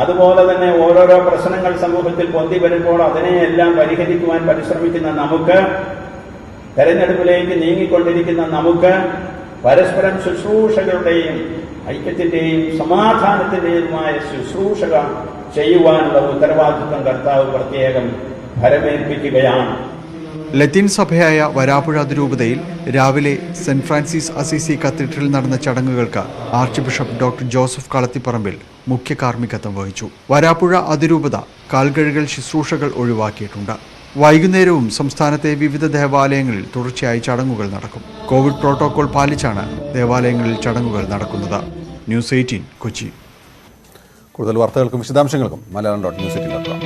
അതുപോലെ തന്നെ ഓരോരോ പ്രശ്നങ്ങൾ സമൂഹത്തിൽ പൊന്തി വരുമ്പോൾ അതിനെയെല്ലാം പരിഹരിക്കുവാൻ പരിശ്രമിക്കുന്ന നമുക്ക്, തെരഞ്ഞെടുപ്പിലേക്ക് നീങ്ങിക്കൊണ്ടിരിക്കുന്ന നമുക്ക് പരസ്പരം ശുശ്രൂഷകളുടെയും ഐക്യത്തിന്റെയും സമാധാനത്തിന്റെയുമായ ശുശ്രൂഷ ചെയ്യുവാനുള്ള ഉത്തരവാദിത്വം കർത്താവ് പ്രത്യേകം ഭരമേൽപ്പിക്കുകയാണ്. ലത്തീൻ സഭയായ വരാപ്പുഴ അതിരൂപതയിൽ രാവിലെ സെന്റ് ഫ്രാൻസിസ് അസീസി കത്തീഡ്രലിൽ നടന്ന ചടങ്ങുകൾക്ക് arch bishop doctor Joseph Kalathiparambil മുഖ്യ കാർമ്മികത്വം വഹിച്ചു. വരാപ്പുഴ അതിരൂപത കാൽകഴുകൽ ശുശ്രൂഷകൾ ഒഴിവാക്കിയിട്ടുണ്ട്. വൈകുന്നേരവും സംസ്ഥാനത്തെ വിവിധ ദേവാലയങ്ങളിൽ തുടർച്ചയായി ചടങ്ങുകൾ നടക്കും. കോവിഡ് പ്രോട്ടോകോൾ പാലിച്ചാണ് ദേവാലയങ്ങളിൽ ചടങ്ങുകൾ നടക്കുന്നത്. ന്യൂസ് 18 കൊച്ചി. കൂടുതൽ വാർത്തകൾക്കും വിശദാംശങ്ങൾക്കും malayalam.news18.com.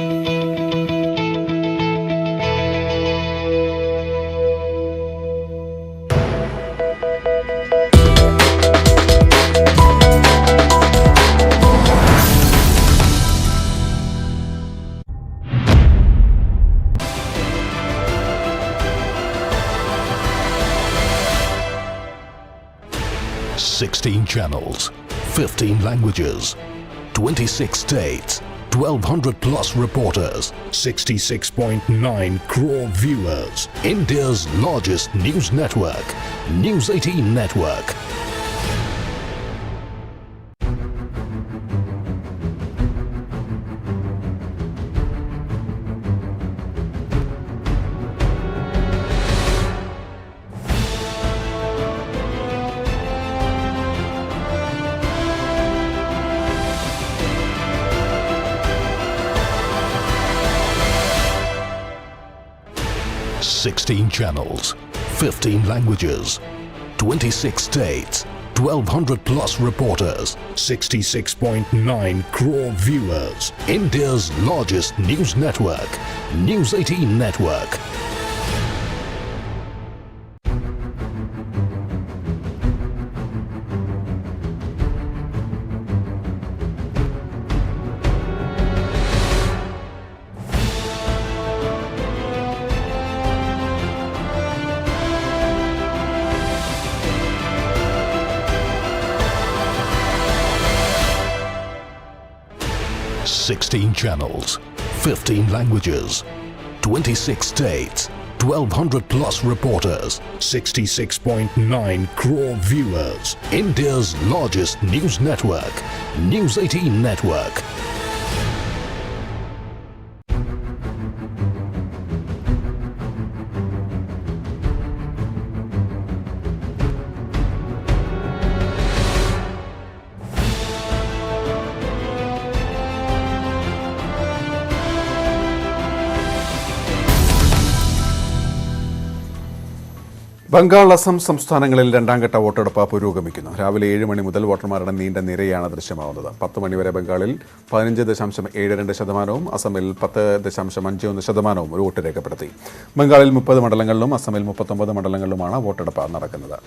channels, 15 languages, 26 states, 1,200 plus reporters, 66.9 crore viewers. India's largest news network, News 18 Network. channels, 15 languages, 26 states, 1,200 plus reporters, 66.9 crore viewers. India's largest news network, News 18 Network. 16 channels, 15 languages, 26 states, 1,200 plus reporters, 66.9 crore viewers. India's largest news network, News 18 Network. Bengal, Assam സംസ്ഥാനങ്ങളിൽ രണ്ടാംഘട്ട വോട്ടെടുപ്പ് പുരോഗമിക്കുന്നു. രാവിലെ 7 മണി മുതൽ വോട്ടർമാരുടെ നീണ്ട നിരയാണ് ദൃശ്യമാവുന്നത്. 10 മണിവരെ ബംഗാളിൽ 15.72%, അസമിൽ 10.51% വോട്ട് രേഖപ്പെടുത്തി. ബംഗാളിൽ 30 മണ്ഡലങ്ങളിലും അസമിൽ 39 മണ്ഡലങ്ങളിലുമാണ് വോട്ടെടുപ്പ് നടക്കുന്നത്.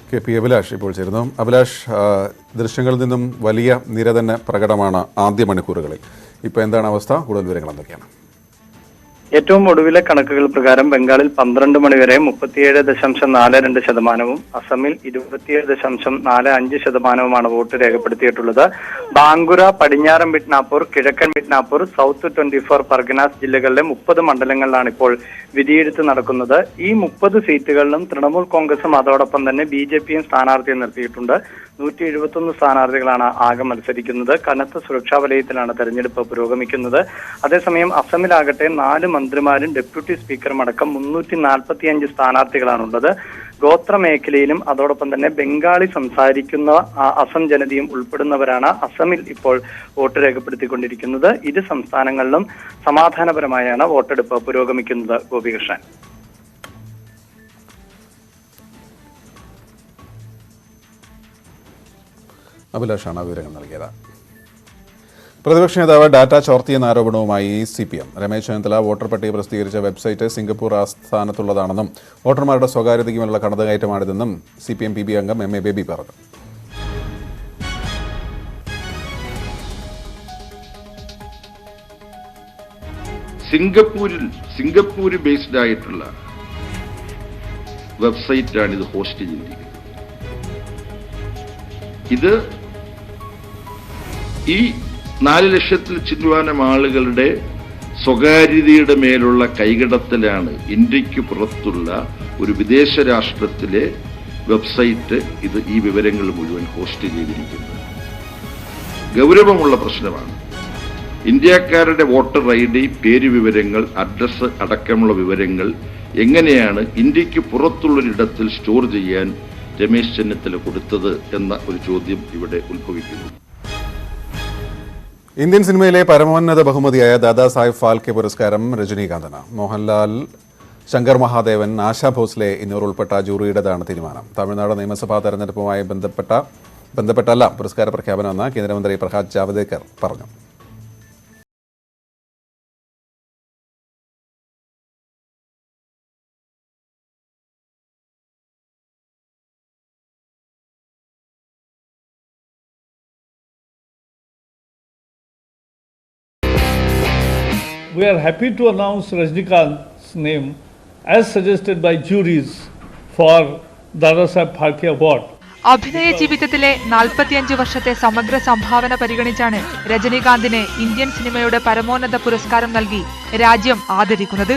KP അഭിലാഷ് ഇപ്പോൾ ചേരുന്നു. അഭിലാഷ്, ദൃശ്യങ്ങളിൽ നിന്നും വലിയ നിര തന്നെ പ്രകടമാണ് ആദ്യ മണിക്കൂറുകളിൽ. ഇപ്പോൾ എന്താണ് അവസ്ഥ? കൂടുതൽ വിവരങ്ങൾ എന്തൊക്കെയാണ്? ഏറ്റവും ഒടുവിലെ കണക്കുകൾ പ്രകാരം ബംഗാളിൽ 12 മണിവരെ 37.42%, അസമിൽ 27.45% വോട്ട് രേഖപ്പെടുത്തിയിട്ടുള്ളത്. ബാങ്കുര, പടിഞ്ഞാറൻ മിഡ്നാപ്പൂർ, കിഴക്കൻ മിഡ്നാപ്പൂർ, സൗത്ത് 24 പർഗനാസ് ജില്ലകളിലെ 30 മണ്ഡലങ്ങളിലാണ് ഇപ്പോൾ വിധിയെഴുത്ത് നടക്കുന്നത്. ഈ 30 സീറ്റുകളിലും തൃണമൂൽ കോൺഗ്രസും അതോടൊപ്പം തന്നെ BJPയും സ്ഥാനാർത്ഥിയെ നിർത്തിയിട്ടുണ്ട്. 171 സ്ഥാനാർത്ഥികളാണ് ആകെ മത്സരിക്കുന്നത്. കനത്ത സുരക്ഷാ വലയത്തിലാണ് തെരഞ്ഞെടുപ്പ് പുരോഗമിക്കുന്നത്. അതേസമയം അസമിലാകട്ടെ 4 മന്ത്രിമാരും ഡെപ്യൂട്ടി സ്പീക്കറും അടക്കം 345 സ്ഥാനാർത്ഥികളാണുള്ളത്. ഗോത്ര മേഖലയിലും അതോടൊപ്പം തന്നെ ബംഗാളി സംസാരിക്കുന്ന അസം ജനതയും ഉൾപ്പെടുന്നവരാണ് അസമിൽ ഇപ്പോൾ വോട്ട് രേഖപ്പെടുത്തിക്കൊണ്ടിരിക്കുന്നത്. ഇരു സംസ്ഥാനങ്ങളിലും സമാധാനപരമായാണ് വോട്ടെടുപ്പ് പുരോഗമിക്കുന്നത്. ഗോപികൃഷ്ണൻ. അഭിലാഷാണ് വിവരങ്ങൾ നൽകിയത്. പ്രതിപക്ഷ നേതാവ് ഡാറ്റ ചോർത്തിയെന്ന ആരോപണവുമായി CPM. രമേശ് ചെന്നിത്തല വോട്ടർ പട്ടിക പ്രസിദ്ധീകരിച്ച വെബ്സൈറ്റ് സിംഗപ്പൂർ ആസ്ഥാനത്തുള്ളതാണെന്നും വോട്ടർമാരുടെ സ്വകാര്യതയ്ക്കുമുള്ള കടന്നുകയറ്റമാണിതെന്നും CPM PB അംഗം MA ബേബി പറഞ്ഞു. സിംഗപ്പൂർ ബേസ്ഡ് ആയിട്ടുള്ള വെബ്സൈറ്റാണ് ഇത് ഹോസ്റ്റ് ചെയ്തിരിക്കുന്നത്. ഇത് ഈ 4 ലക്ഷത്തിൽ ചില്ലുവാനം ആളുകളുടെ സ്വകാര്യതയുടെ മേലുള്ള കൈകടത്തലാണ് ഇന്ത്യക്ക് പുറത്തുള്ള ഒരു വിദേശ രാഷ്ട്രത്തിലെ വെബ്സൈറ്റ് ഇത് ഈ വിവരങ്ങൾ മുഴുവൻ ഹോസ്റ്റ് ചെയ്തിരിക്കുന്നത്. ഗൗരവമുള്ള പ്രശ്നമാണ്. ഇന്ത്യക്കാരുടെ വോട്ടർ ID, പേര് വിവരങ്ങൾ, അഡ്രസ് അടക്കമുള്ള വിവരങ്ങൾ എങ്ങനെയാണ് ഇന്ത്യക്ക് പുറത്തുള്ളൊരിടത്തിൽ സ്റ്റോർ ചെയ്യാൻ രമേശ് ചെന്നിത്തല കൊടുത്തത് എന്ന ഒരു ചോദ്യം ഇവിടെ ഉത്ഭവിക്കുന്നു. ഇന്ത്യൻ സിനിമയിലെ പരമോന്നത ബഹുമതിയായ ദാദാ സാഹിബ് ഫാൽക്കെ പുരസ്കാരം രജനീകാന്തിന്. മോഹൻലാൽ, ശങ്കർ മഹാദേവൻ, ആശാ ഭോസ്ലെ എന്നിവർ ഉൾപ്പെട്ട ജൂറിയുടേതാണ് തീരുമാനം. തമിഴ്നാട് നിയമസഭാ തെരഞ്ഞെടുപ്പുമായി ബന്ധപ്പെട്ടല്ല പുരസ്കാര പ്രഖ്യാപനമെന്ന് കേന്ദ്രമന്ത്രി പ്രകാശ് ജാവ്ദേക്കർ പറഞ്ഞു. We are happy to announce Rajnikant's name as suggested by juries for Dada Saheb Phalke Award. അഭിനയ ജീവിതത്തിലെ 45 വർഷത്തെ സമഗ്ര സംഭാവന പരിഗണിച്ചാണ് രജനീകാന്തിന് ഇന്ത്യൻ സിനിമയുടെ പരമോന്നത പുരസ്കാരം നൽകി രാജ്യം ആദരിക്കുന്നത്.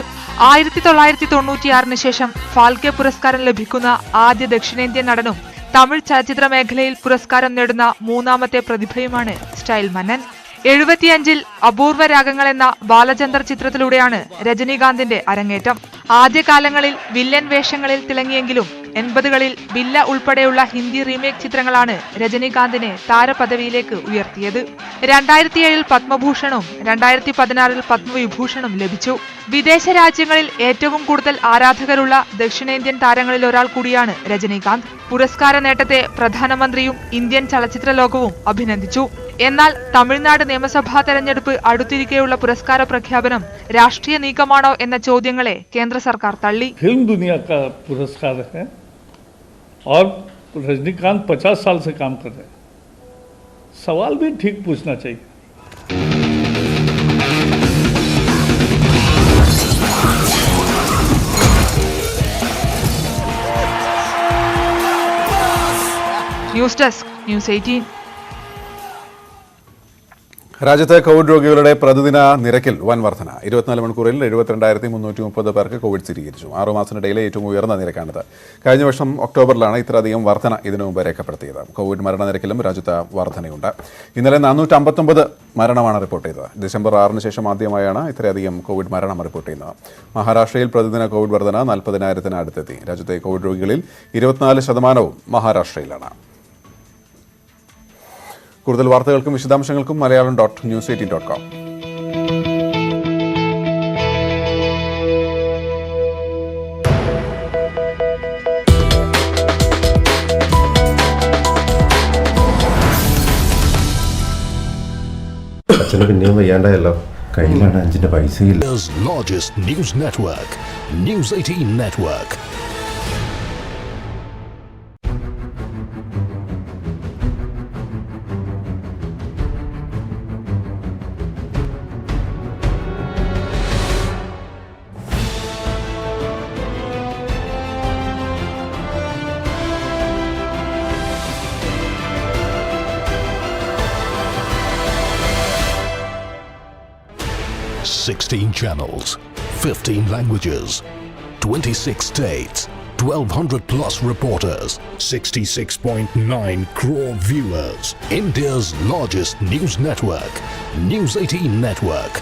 1996 ശേഷം ഫാൽക്കെ പുരസ്കാരം ലഭിക്കുന്ന ആദ്യ ദക്ഷിണേന്ത്യൻ നടനും തമിഴ് ചലച്ചിത്ര മേഖലയിൽ പുരസ്കാരം നേടുന്ന 3ാമത്തെ പ്രതിഭയുമാണ് സ്റ്റൈൽ മന്നൻ. 75-ൽ അപൂർവ രാഗങ്ങൾ എന്ന ബാലചന്ദർ ചിത്രത്തിലൂടെയാണ് രജനീകാന്തിന്റെ അരങ്ങേറ്റം. ആദ്യകാലങ്ങളിൽ വില്ലൻ വേഷങ്ങളിൽ തിളങ്ങിയെങ്കിലും 80കളിൽ ബില്ല ഉൾപ്പെടെയുള്ള ഹിന്ദി റീമേക്ക് ചിത്രങ്ങളാണ് രജനീകാന്തിനെ താരപദവിയിലേക്ക് ഉയർത്തിയത്. 2007-ൽ പത്മഭൂഷണും 2016-ൽ പത്മവിഭൂഷണും ലഭിച്ചു. വിദേശ രാജ്യങ്ങളിൽ ഏറ്റവും കൂടുതൽ ആരാധകരുള്ള ദക്ഷിണേന്ത്യൻ താരങ്ങളിൽ ഒരാൾ കൂടിയാണ് രജനീകാന്ത്. പുരസ്കാര നേട്ടത്തെ പ്രധാനമന്ത്രിയും ഇന്ത്യൻ ചലച്ചിത്ര ലോകവും അഭിനന്ദിച്ചു. എന്നാൽ തമിഴ്നാട് നിയമസഭാ തെരഞ്ഞെടുപ്പ് അടുത്തിരിക്കെയുള്ള പുരസ്കാര പ്രഖ്യാപനം രാഷ്ട്രീയ നീക്കമാണോ എന്ന ചോദ്യങ്ങളെ കേന്ദ്ര സർക്കാർ തള്ളി. फिल्म दुनिया का पुरस्कार है और रजनीकांत 50 साल से काम कर रहे हैं. सवाल भी ठीक पूछना चाहिए. News desk news 18. രാജ്യത്ത് കോവിഡ് രോഗികളുടെ പ്രതിദിന നിരക്കിൽ വൻ വർധന. 24 മണിക്കൂറിൽ 72,330 പേർക്ക് കോവിഡ് സ്ഥിരീകരിച്ചു. 6 മാസത്തിനിടയിലെ ഏറ്റവും ഉയർന്ന നിരക്കാണിത്. കഴിഞ്ഞ വർഷം ഒക്ടോബറിലാണ് ഇത്രയധികം വർധന ഇതിനു മുമ്പ് രേഖപ്പെടുത്തിയത്. കോവിഡ് മരണനിരക്കിലും രാജ്യത്ത് വർധനയുണ്ട്. ഇന്നലെ 459 മരണമാണ് റിപ്പോർട്ട് ചെയ്തത്. ഡിസംബർ 6-ന് ശേഷം ആദ്യമായാണ് ഇത്രയധികം കോവിഡ് മരണം റിപ്പോർട്ട് ചെയ്യുന്നത്. മഹാരാഷ്ട്രയിൽ പ്രതിദിന കോവിഡ് വർധന 40,000-ന് അടുത്തെത്തി. രാജ്യത്തെ കോവിഡ് രോഗികളിൽ 24% മഹാരാഷ്ട്രയിലാണ്. കൂടുതൽ വാർത്തകൾക്കും വിശദാംശങ്ങൾക്കും malayalam.news18.com. അച്ഛന് പിന്നെയും വയ്യാണ്ടായല്ലോ. കയ്യിലാണ് 5 പൈസയില്ല. Largest news network, News 18 Network. Sixteen channels, 15 languages, 26 states, 1,200 plus reporters, 66.9 crore viewers. India's largest news network, News 18 Network.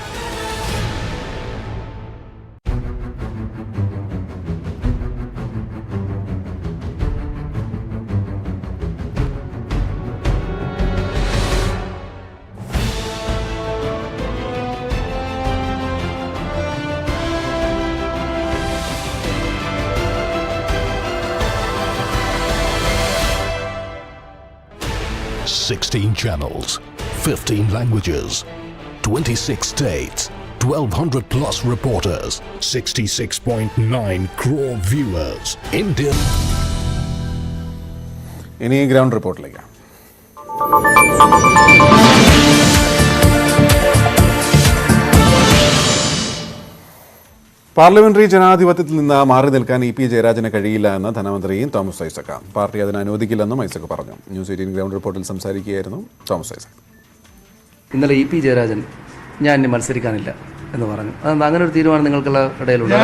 Sixteen channels, 15 languages, 26 states, 1,200 plus reporters, 66.9 crore viewers. India. ഇനി ഗ്രൗണ്ട് റിപ്പോർട്ടിലേക്ക്. Parliamentary ജനാധിപത്യത്തിൽ നിന്ന് മാറി നിൽക്കാൻ ഇ പി ജയരാജന് കഴിയില്ല എന്ന് ധനമന്ത്രി Thomas Isaac. Party അതിന് അനുവദിക്കില്ലെന്നും ഐസക് പറഞ്ഞു. ന്യൂസ് 18 ഗ്രൗണ്ട് റിപ്പോർട്ടിൽ സംസാരിക്കുകയായിരുന്നു തോമസ് ഐസക്. ഇന്നലെ ഇ പി ജയരാജൻ ഞാൻ ഇനി മത്സരിക്കാനില്ല എന്ന് പറഞ്ഞു. അതെന്താ അങ്ങനെ ഒരു തീരുമാനം നിങ്ങൾക്കുള്ള ഇടയിലുണ്ട്?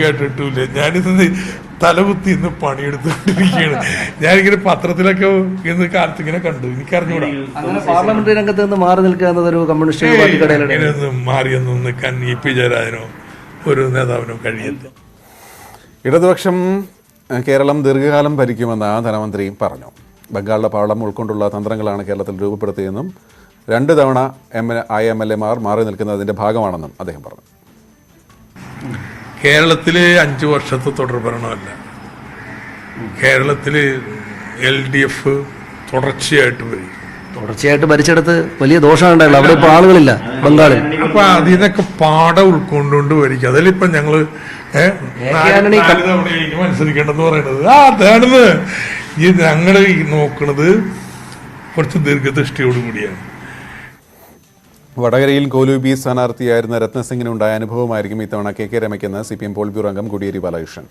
കേട്ടിട്ടില്ല. ഞാനിന്ന് തലകുത്തി ഇന്ന് പണിയെടുത്തുകൊണ്ടിരിക്കുകയാണ്. ഞാനിങ്ങനെ പത്രത്തിലൊക്കെ ഇന്ന് കാലത്ത് ഇങ്ങനെ കണ്ടു. എനിക്കറിഞ്ഞൂടാ അങ്ങനെ പാർലമെന്ററി രംഗത്ത് നിന്ന് മാറി നിൽക്കുക എന്നതൊരു കമ്മ്യൂണിസ്റ്റ് പാർട്ടിയുടെ ഇടയിലുള്ള മാറിയൊന്നും നിൽക്കാൻ ഇ പി ജയരാജനോ ഒരു നേതാവിനോ കഴിയില്ല. ഇടതുപക്ഷം കേരളം ദീർഘകാലം ഭരിക്കുമെന്ന് ധനമന്ത്രി പറഞ്ഞു. ബംഗാളിലെ പാളം ഉൾക്കൊണ്ടുള്ള തന്ത്രങ്ങളാണ് കേരളത്തിൽ രൂപപ്പെടുത്തിയതെന്നും 2 തവണ MLA-മാർ മാറി നിൽക്കുന്നതിന്റെ ഭാഗമാണെന്നും അദ്ദേഹം പറഞ്ഞു. കേരളത്തില് 5 വർഷത്തെ തുടർഭരണമല്ല. കേരളത്തില് LDF തുടർച്ചയായിട്ട് ഭരിച്ചെടുത്ത് വലിയ ദോഷമുണ്ടായില്ല. അവിടെ ഇപ്പൊ ആളുകളില്ല ബംഗാളിൽ. അപ്പൊ അതിനൊക്കെ പാഠം ഉൾക്കൊണ്ടുകൊണ്ട് ഭരിക്കുക. അതിലിപ്പൊ ഞങ്ങള് മത്സരിക്കേണ്ടെന്ന് പറയുന്നത് അതാണെന്ന് ഈ ഞങ്ങള് നോക്കുന്നത് കുറച്ച് ദീർഘദൃഷ്ടിയോടുകൂടിയാണ്. വടകരയിൽ കോലൂബി സ്ഥാനാർത്ഥിയായിരുന്ന രത്നസിംഗിനുണ്ടായ അനുഭവമായിരിക്കും ഇത്തവണ കെ രമയ്ക്കെന്ന് CPM പോളിറ്റ് ബ്യൂറോ അംഗം കോടിയേരി ബാലകൃഷ്ണൻ.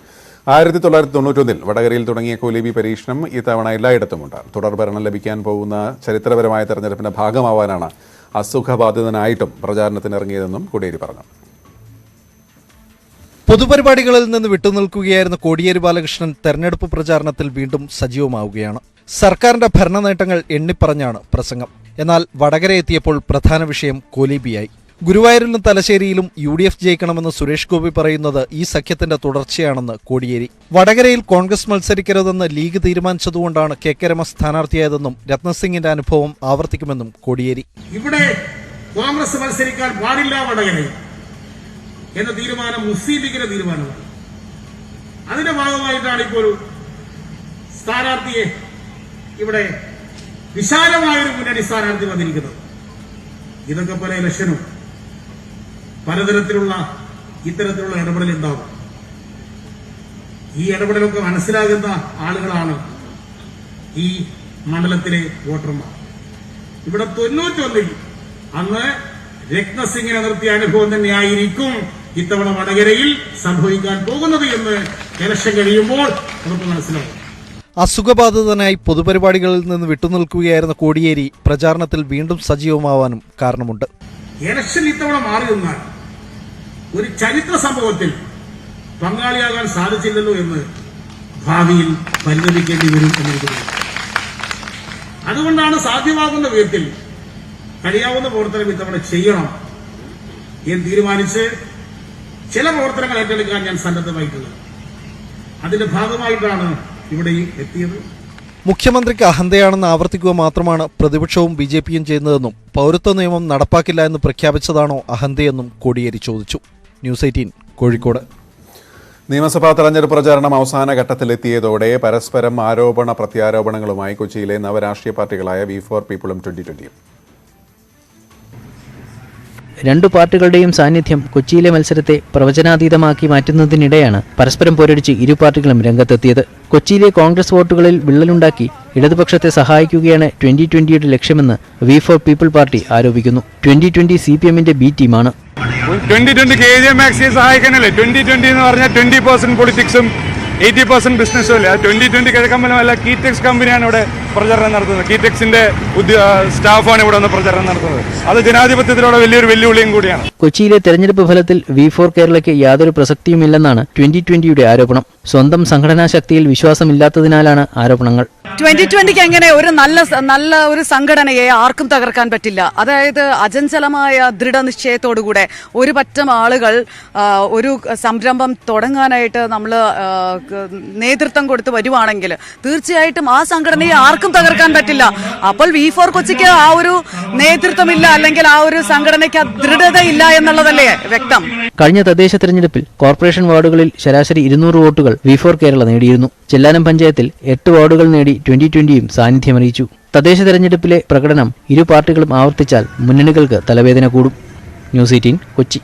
1991 വടകരയിൽ തുടങ്ങിയ കോലൂബി പരീക്ഷണം ഇത്തവണ എല്ലായിടത്തുമുണ്ട്. തുടർഭരണം ലഭിക്കാൻ പോകുന്ന ചരിത്രപരമായ തെരഞ്ഞെടുപ്പിന്റെ ഭാഗമാവാനാണ് അസുഖബാധിതനായിട്ടും പ്രചാരണത്തിനിറങ്ങിയതെന്നും കോടിയേരി പറഞ്ഞു. പൊതുപരിപാടികളിൽ നിന്ന് വിട്ടുനിൽക്കുകയായിരുന്ന കോടിയേരി ബാലകൃഷ്ണൻ തെരഞ്ഞെടുപ്പ് പ്രചാരണത്തിൽ വീണ്ടും സജീവമാവുകയാണ്. സർക്കാരിന്റെ ഭരണ നേട്ടങ്ങൾ എണ്ണിപ്പറഞ്ഞാണ് പ്രസംഗം. എന്നാൽ വടകര എത്തിയപ്പോൾ പ്രധാന വിഷയം കോലീബിയായി. ഗുരുവായൂരിലും തലശ്ശേരിയിലും UDF ജയിക്കണമെന്ന് സുരേഷ് ഗോപി പറയുന്നത് ഈ സഖ്യത്തിന്റെ തുടർച്ചയാണെന്ന് കോടിയേരി. വടകരയിൽ കോൺഗ്രസ് മത്സരിക്കരുതെന്ന് ലീഗ് തീരുമാനിച്ചതുകൊണ്ടാണ് KK രമ സ്ഥാനാർത്ഥിയായതെന്നും രത്നസിംഗിന്റെ അനുഭവം ആവർത്തിക്കുമെന്നും കോടിയേരി. ഇവിടെ കോൺഗ്രസ് മത്സരിക്കാൻ പാടില്ല വടകരയിൽ എന്ന തീരുമാനം മുസ്ലിം ലീഗിന്റെ തീരുമാനമാണ്. അതിന്റെ ഭാഗമായിട്ടാണ് ഇപ്പോൾ സ്ഥാനാർത്ഥിയെ ഇവിടെ വിശാലമായൊരു മുന്നണി സ്ഥാനാർത്ഥി വന്നിരിക്കുന്നത്. ഇതൊക്കെ പല ഇലക്ഷനും പലതരത്തിലുള്ള ഇത്തരത്തിലുള്ള ഇടപെടലുണ്ടാകും. ഈ ഇടപെടലൊക്കെ മനസ്സിലാകുന്ന ആളുകളാണ് ഈ മണ്ഡലത്തിലെ വോട്ടർമാർ. ഇവിടെ 91 അന്ന് രത്നസിംഗിനെ നിർത്തിയ അനുഭവം തന്നെയായിരിക്കും ഇത്തവണ വടകരയിൽ സംഭവിക്കാൻ പോകുന്നത് എന്ന് ഇലക്ഷൻ കഴിയുമ്പോൾ നമുക്ക് മനസ്സിലാവും. അസുഖബാധിതനായി പൊതുപരിപാടികളിൽ നിന്ന് വിട്ടുനിൽക്കുകയായിരുന്ന കോടിയേരി പ്രചാരണത്തിൽ വീണ്ടും സജീവമാവാനും കാരണമുണ്ട്. ഇലക്ഷൻ ഇത്തവണ മാറി നിന്നാൽ ഒരു ചരിത്ര സംഭവത്തിൽ പങ്കാളിയാകാൻ സാധിച്ചില്ലല്ലോ എന്ന് ഭാവിയിൽ പരിഗണിക്കേണ്ടി വരും എന്നെനിക്ക് അതുകൊണ്ടാണ് സാധ്യമാകുന്ന വിധത്തിൽ കഴിയാവുന്ന പ്രവർത്തനം ഇത്തവണ ചെയ്യണം എന്ന് തീരുമാനിച്ച് ചില പ്രവർത്തനങ്ങൾ ഏറ്റെടുക്കാൻ ഞാൻ സന്നദ്ധമായിട്ടുള്ളത്. അതിന്റെ ഭാഗമായിട്ടാണ് ഇവിടെ എത്തിയത്. മുഖ്യമന്ത്രിക്ക് അഹന്തയാണെന്ന് ആവർത്തിക്കുക മാത്രമാണ് പ്രതിപക്ഷവും BJPയും ചെയ്യുന്നതെന്നും പൗരത്വ നിയമം നടപ്പാക്കില്ല എന്ന് പ്രഖ്യാപിച്ചതാണോ അഹന്തയെന്നും കോടിയേരി ചോദിച്ചു. ന്യൂസ് 18 കോഴിക്കോട്. നിയമസഭാ തെരഞ്ഞെടുപ്പ് പ്രചാരണം അവസാന ഘട്ടത്തിലെത്തിയതോടെ പരസ്പരം ആരോപണ പ്രത്യാരോപണങ്ങളുമായി കൊച്ചിയിലെ നവരാഷ്ട്രീയ പാർട്ടികളായ V4 പീപ്പിളും 2020. രണ്ടു പാർട്ടികളുടെയും സാന്നിധ്യം കൊച്ചിയിലെ മത്സരത്തെ പ്രവചനാതീതമാക്കി മാറ്റുന്നതിനിടെയാണ് പരസ്പരം പോരടിച്ച് ഇരു പാർട്ടികളും രംഗത്തെത്തിയത്. കൊച്ചിയിലെ കോൺഗ്രസ് വോട്ടുകളിൽ വിള്ളലുണ്ടാക്കി ഇടതുപക്ഷത്തെ സഹായിക്കുകയാണ് 2020യുടെ ലക്ഷ്യമെന്ന് V4 പീപ്പിൾ പാർട്ടി ആരോപിക്കുന്നു. 2020 CPMന്റെ ബി ടീമാണ്. 2020 KJ മാക്സിയെ സഹായിക്കാനല്ലേ? 2020 എന്ന് പറഞ്ഞാൽ 20% പൊളിറ്റിക്സും 80% ബിസിനസ്സും അല്ലേ? 2020 കിഴക്കമ്പലമല്ല, കീറ്റെക്സ് കമ്പനിയാണ് ഇവിടെ പ്രചരണം നടത്തുന്നത്. കീറ്റെക്സിന്റെ സ്റ്റാഫാണ് ഇവിടെ വന്ന് പ്രചരണം നടത്തുന്നത്. അത് ജനാധിപത്യത്തിലൂടെ വലിയൊരു വെല്ലുവിളിയും കൂടിയാണ്. കൊച്ചിയിലെ തെരഞ്ഞെടുപ്പ് ഫലത്തിൽ V4 കേരളയ്ക്ക് യാതൊരു പ്രസക്തിയുമില്ലെന്നാണ് 2020യുടെ ആരോപണം. സ്വന്തം സംഘടനാ ശക്തിയിൽ വിശ്വാസമില്ലാത്തതിനാലാണ് ആരോപണങ്ങൾ. 2020ക്ക് എങ്ങനെ ഒരു നല്ല ഒരു സംഘടനയെ ആർക്കും തകർക്കാൻ പറ്റില്ല. അതായത് അചഞ്ചലമായ ദൃഢനിശ്ചയത്തോടുകൂടെ ഒരു പറ്റം ആളുകൾ ഒരു സംരംഭം തുടങ്ങാനായിട്ട് നമ്മൾ നേതൃത്വം കൊടുത്ത് വരുവാണെങ്കിൽ തീർച്ചയായിട്ടും ആ സംഘടനയെ ആർക്കും തകർക്കാൻ പറ്റില്ല. അപ്പോൾ V4 കൊച്ചിക്ക് ആ ഒരു നേതൃത്വമില്ല, അല്ലെങ്കിൽ ആ ഒരു സംഘടനയ്ക്ക് ദൃഢതയില്ല എന്നുള്ളതല്ലേ വ്യക്തം. കഴിഞ്ഞ തദ്ദേശ തെരഞ്ഞെടുപ്പിൽ കോർപ്പറേഷൻ വാർഡുകളിൽ ശരാശരി 200 വോട്ടുകൾ V4 കേരള നേടിയിരുന്നു. ചെല്ലാനം പഞ്ചായത്തിൽ 8 വാർഡുകൾ നേടി 2020യും സാന്നിധ്യമറിയിച്ചു. തദ്ദേശ തെരഞ്ഞെടുപ്പിലെ പ്രകടനം ഇരു പാർട്ടികളും ആവർത്തിച്ചാൽ മുന്നണികൾക്ക് തലവേദന കൂടും. ന്യൂസ് 18 കൊച്ചി.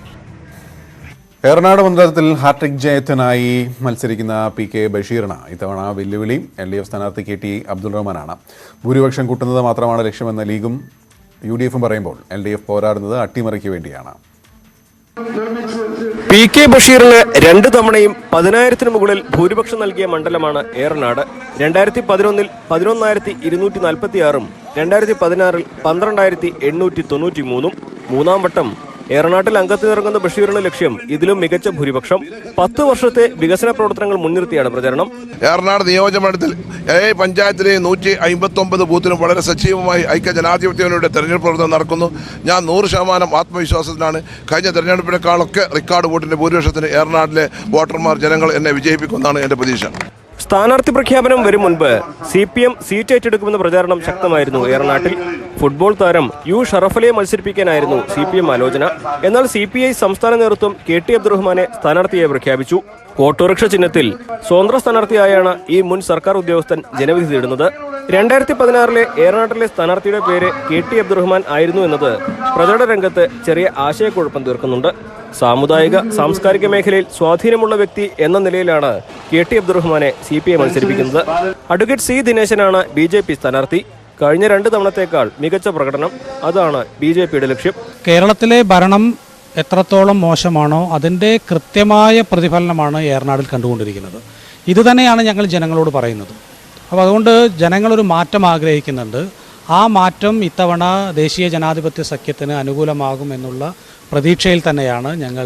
ഏറനാട് മണ്ഡലത്തിൽ ഹാട്രിക് ജയത്തിനായി മത്സരിക്കുന്ന PK ബഷീറിന് ഇത്തവണ വെല്ലുവിളി LDF സ്ഥാനാർത്ഥി KT അബ്ദുൾ റഹ്മാനാണ്. ഭൂരിപക്ഷം കൂട്ടുന്നത് മാത്രമാണ് ലക്ഷ്യമെന്ന് ലീഗും UDFും പറയുമ്പോൾ LDF പോരാടുന്നത് അട്ടിമറിക്ക് വേണ്ടിയാണ്. PK ബഷീറിന് 2 തവണയും 10,000-ന് മുകളിൽ ഭൂരിപക്ഷം നൽകിയ മണ്ഡലമാണ് ഏറനാട്. 2011-ൽ 11,246-ഉം 2016-ൽ 12,893-ഉം. മൂന്നാം വട്ടം ഏറനാട്ടിൽ അംഗത്തിനിറങ്ങുന്ന ബഷീറിന് ലക്ഷ്യം ഇതിലും മികച്ച ഭൂരിപക്ഷം. 10 വർഷത്തെ വികസന പ്രവർത്തനങ്ങൾ മുൻനിർത്തിയാണ് പ്രചരണം. ഏറനാട് നിയോജകമണ്ഡലത്തിൽ പഞ്ചായത്തിലെ 159 ബൂത്തിലും വളരെ സജീവമായി ഐക്യ ജനാധിപത്യങ്ങളുടെ തെരഞ്ഞെടുപ്പ് പ്രവർത്തനം നടക്കുന്നു. ഞാൻ 100% ആത്മവിശ്വാസത്തിലാണ്. കഴിഞ്ഞ തെരഞ്ഞെടുപ്പിനേക്കാളൊക്കെ റെക്കോർഡ് വോട്ടിന്റെ ഭൂരിപക്ഷത്തിന് ഏറനാട്ടിലെ വോട്ടർമാർ ജനങ്ങൾ എന്നെ വിജയിപ്പിക്കുമെന്നാണ് എന്റെ പ്രതീക്ഷ. സ്ഥാനാർത്ഥി പ്രഖ്യാപനം വരും മുൻപ് CPM സീറ്റ് ഏറ്റെടുക്കുമെന്ന പ്രചാരണം ശക്തമായിരുന്നു ഏറനാട്ടിൽ. ഫുട്ബോൾ താരം U ഷറഫലിയെ മത്സരിപ്പിക്കാനായിരുന്നു CPM ആലോചന. എന്നാൽ CPI സംസ്ഥാന നേതൃത്വം KT അബ്ദുൾ റഹ്മാനെ സ്ഥാനാർത്ഥിയെ പ്രഖ്യാപിച്ചു. ഓട്ടോറിക്ഷ ചിഹ്നത്തിൽ സ്വതന്ത്ര സ്ഥാനാർത്ഥിയായാണ് ഈ മുൻ സർക്കാർ ഉദ്യോഗസ്ഥൻ ജനവിധി തേടുന്നത്. 2016-ലെ ഏറനാട്ടിലെ സ്ഥാനാർത്ഥിയുടെ പേര് KT അബ്ദുൾ റഹ്മാൻ ആയിരുന്നു എന്നത് പ്രചരണ രംഗത്ത് ചെറിയ ആശയക്കുഴപ്പം തീർക്കുന്നുണ്ട്. സാമുദായിക സാംസ്കാരിക മേഖലയിൽ സ്വാധീനമുള്ള വ്യക്തി എന്ന നിലയിലാണ് KT അബ്ദുൾ റഹ്മാനെ CPI മത്സരിപ്പിക്കുന്നത്. അഡ്വക്കേറ്റ് C ദിനേശനാണ് BJP സ്ഥാനാർത്ഥി. കഴിഞ്ഞ 2 തവണത്തേക്കാൾ മികച്ച പ്രകടനം, അതാണ് BJPയുടെ ലക്ഷ്യം. കേരളത്തിലെ ഭരണം എത്രത്തോളം മോശമാണോ അതിൻ്റെ കൃത്യമായ പ്രതിഫലനമാണ് ഏറനാടിൽ കണ്ടുകൊണ്ടിരിക്കുന്നത്. ഇതുതന്നെയാണ് ഞങ്ങൾ ജനങ്ങളോട് പറയുന്നത്. അപ്പോൾ അതുകൊണ്ട് ജനങ്ങളൊരു മാറ്റം ആഗ്രഹിക്കുന്നുണ്ട്. ആ മാറ്റം ഇത്തവണ ദേശീയ ജനാധിപത്യ സഖ്യത്തിന് അനുകൂലമാകുമെന്നുള്ള പ്രതീക്ഷയിൽ തന്നെയാണ് ഞങ്ങൾ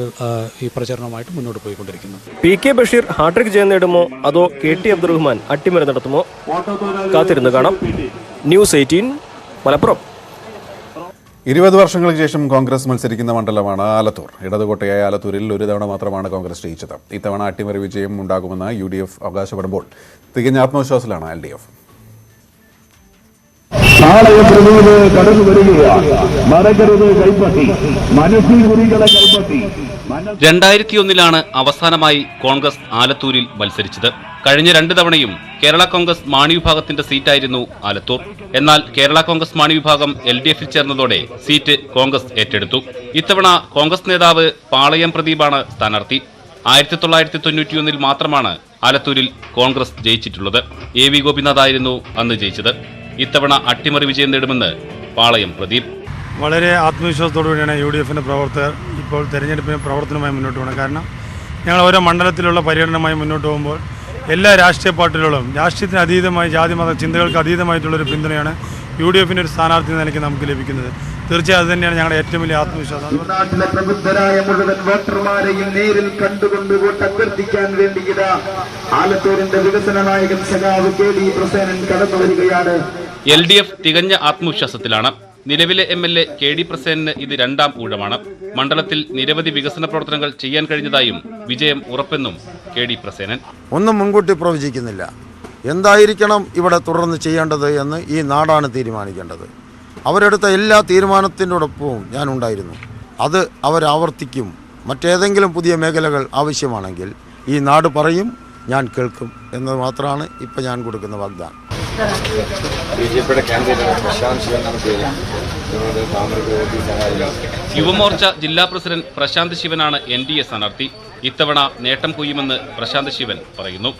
ഈ പ്രചരണവുമായിട്ട് മുന്നോട്ട് പോയിക്കൊണ്ടിരിക്കുന്നത്. PK ബഷീർ ഹാട്രിക് ജയം നേടുമോ അതോ KT അബ്ദുൾ റഹ്മാൻ അട്ടിമറി നടത്തുമോ? കാത്തിരുന്ന് കാണാം. ന്യൂസ് 18 മലപ്പുറം. 20 വർഷങ്ങൾക്ക് ശേഷം കോൺഗ്രസ് മത്സരിക്കുന്ന മണ്ഡലമാണ് ആലത്തൂർ. ഇടതുകോട്ടയായ ആലത്തൂരിൽ ഒരു തവണ മാത്രമാണ് കോൺഗ്രസ് ജയിച്ചത്. ഇത്തവണ അട്ടിമറി വിജയം ഉണ്ടാകുമെന്ന് UDF അവകാശപ്പെടുമ്പോൾ തികഞ്ഞ ആത്മവിശ്വാസത്തിലാണ് LDF. 2001-ലാണ് അവസാനമായി കോൺഗ്രസ് ആലത്തൂരിൽ മത്സരിച്ചത്. കഴിഞ്ഞ 2 തവണയും കേരള കോൺഗ്രസ് മാണി വിഭാഗത്തിന്റെ സീറ്റായിരുന്നു ആലത്തൂർ. എന്നാൽ കേരള കോൺഗ്രസ് മാണി വിഭാഗം LDFിൽ ചേർന്നതോടെ സീറ്റ് കോൺഗ്രസ് ഏറ്റെടുത്തു. ഇത്തവണ കോൺഗ്രസ് നേതാവ് പാളയം പ്രദീപാണ് സ്ഥാനാർത്ഥി. 1991-ൽ മാത്രമാണ് ആലത്തൂരിൽ കോൺഗ്രസ് ജയിച്ചിട്ടുള്ളത്. AV ഗോപിനാഥായിരുന്നു അന്ന് ജയിച്ചത്. ഇത്തവണ അട്ടിമറി വിജയം നേടുമെന്ന് പാളയം പ്രദീപ്. വളരെ ആത്മവിശ്വാസത്തോടുകൂടിയാണ് UDFിൻ്റെ പ്രവർത്തകർ ഇപ്പോൾ തെരഞ്ഞെടുപ്പിന് പ്രവർത്തനവുമായി മുന്നോട്ട് പോകുന്നത്. കാരണം ഞങ്ങൾ ഓരോ മണ്ഡലത്തിലുള്ള പര്യടനമായി മുന്നോട്ട് പോകുമ്പോൾ എല്ലാ രാഷ്ട്രീയ പാർട്ടികളും രാഷ്ട്രീയത്തിന് അതീതമായി ജാതിമത ചിന്തകൾക്ക് അതീതമായിട്ടുള്ളൊരു പിന്തുണയാണ് UDFിൻ്റെ ഒരു സ്ഥാനാർത്ഥി നിലയ്ക്ക് നമുക്ക് ലഭിക്കുന്നത്. തീർച്ചയായും അത് തന്നെയാണ് ഞങ്ങളുടെ ഏറ്റവും വലിയ ആത്മവിശ്വാസം. നാട്ടിലെ പ്രബുദ്ധരായ മുഴുവൻ വോട്ടർമാരെയും നേരിൽ കണ്ടുകൊണ്ട് വോട്ട് അഭ്യർത്ഥിക്കാൻ വേണ്ടി ആലത്തൂരിന്റെ വികസന നായകൻ സഖാവ് KD പ്രസേനൻ കടന്നു വരികയാണ്. LDF തികഞ്ഞ ആത്മവിശ്വാസത്തിലാണ്. നിലവിലെ MLA KD പ്രസേനന് ഇത് രണ്ടാം ഊഴമാണ്. മണ്ഡലത്തിൽ നിരവധി വികസന പ്രവർത്തനങ്ങൾ ചെയ്യാൻ കഴിഞ്ഞതായും വിജയം ഉറപ്പെന്നും KD പ്രസേനൻ. ഒന്നും മുൻകൂട്ടി പ്രവചിക്കുന്നില്ല. എന്തായിരിക്കണം ഇവിടെ തുടർന്ന് ചെയ്യേണ്ടത് എന്ന് ഈ നാടാണ് തീരുമാനിക്കേണ്ടത്. അവരെടുത്ത എല്ലാ തീരുമാനത്തിനോടൊപ്പവും ഞാനുണ്ടായിരുന്നു. അത് അവരാവർത്തിക്കും. മറ്റേതെങ്കിലും പുതിയ മേഖലകൾ ആവശ്യമാണെങ്കിൽ ഈ നാട് പറയും, ഞാൻ കേൾക്കും എന്നത് മാത്രമാണ് ഇപ്പം ഞാൻ കൊടുക്കുന്ന വാഗ്ദാനം. യുവമോർച്ച ജില്ലാ പ്രസിഡന്റ് പ്രശാന്ത് ശിവനാണ് NDA സ്ഥാനാർത്ഥി. ഇത്തവണ നേട്ടം കൊയ്യുമെന്ന് പ്രശാന്ത് ശിവൻ പറയുന്നു.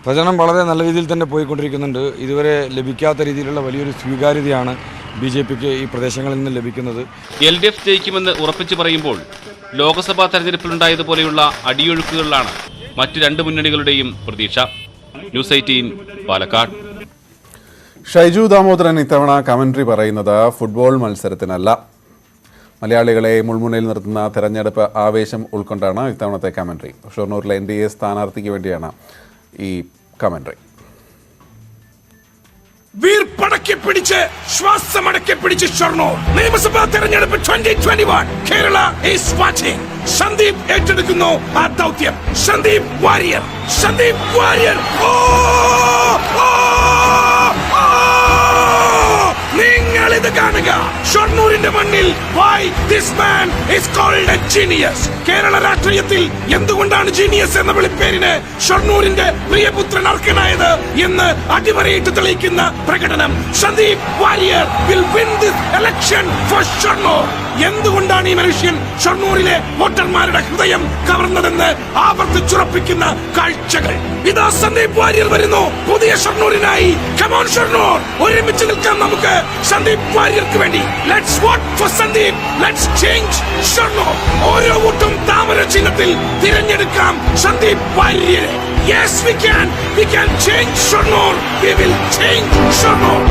പ്രചരണം വളരെ നല്ല രീതിയിൽ തന്നെ പോയിക്കൊണ്ടിരിക്കുന്നുണ്ട്. ഇതുവരെ ലഭിക്കാത്ത രീതിയിലുള്ള വലിയൊരു സ്വീകാര്യതയാണ് BJPക്ക് ഈ പ്രദേശങ്ങളിൽ നിന്ന് ലഭിക്കുന്നത്. LDF ജയിക്കുമെന്ന് ഉറപ്പിച്ചു പറയുമ്പോൾ ലോക്സഭാ തെരഞ്ഞെടുപ്പിലുണ്ടായതുപോലെയുള്ള അടിയൊഴുക്കുകളിലാണ് മറ്റ് രണ്ട് മുന്നണികളുടെയും പ്രതീക്ഷ. ന്യൂസ് 18 പാലക്കാട്. ഷൈജു ദാമോദരൻ ഇത്തവണ കമന്ററി പറയുന്നത് ഫുട്ബോൾ മത്സരത്തിനല്ല. മലയാളികളെ മുൾമുനയിൽ നിർത്തുന്ന തെരഞ്ഞെടുപ്പ് ആവേശം ഉൾക്കൊണ്ടാണ് ഇത്തവണത്തെ കമന്ററി. ഷൊർണൂരിലെ NDA സ്ഥാനാർത്ഥിക്ക് വേണ്ടിയാണ് ഈ കമന്ററി. വീർപ്പടക്കി പിടിച്ച് ശ്വാസമടക്കി പിടിച്ച് ഷൊർണൂർ നിയമസഭാ തെരഞ്ഞെടുപ്പ് 2021 കേരള ഈസ് വാച്ചിങ്. സന്ദീപ് ഏറ്റെടുക്കുന്നു ആ ദൗത്യം. സന്ദീപ് വാര്യർ. നിങ്ങൾ ഇത് കാണുക. ഷൊർണൂരിന്റെ മണ്ണിൽ why this man is called a genius. Kerala രാഷ്ട്രീയത്തിൽ എന്തുകൊണ്ടാണ് ജീനിയസ് എന്ന വിളിപ്പേരിന് ഷൊർണൂരിന്റെ പ്രിയപുത്രൻ അർഹനായത് എന്ന് അടിവരയിട്ട് തെളിയിക്കുന്ന പ്രകടനം. Sandeep Warrier will win this election for Shoranur. എന്തുകൊണ്ടാണ് ഈ മനുഷ്യൻ ഷൊർണൂരിലെ വോട്ടർമാരുടെ ഹൃദയം കവർന്നതെന്ന് ആവർത്തിച്ചുറപ്പിക്കുന്ന കാഴ്ചകൾ. ഇതാ സന്ദീപ് വാര്യർ വരുന്നു പുതിയ ഷൊർണൂരിനായി. Come on ഷൊർണൂർ, ഒരുമിച്ച് നിൽക്കാം നമുക്ക് സന്ദീപ് വാര്യർക്ക് വേണ്ടി. Let's vote for Sandeep. Let's change Shoranur. ഓരോ വോട്ടും താമര ചിഹ്നത്തിൽ തിരഞ്ഞെടുക്കാം Sandeep വാര്യരെ. Yes we can change Shoranur. We will change Shoranur.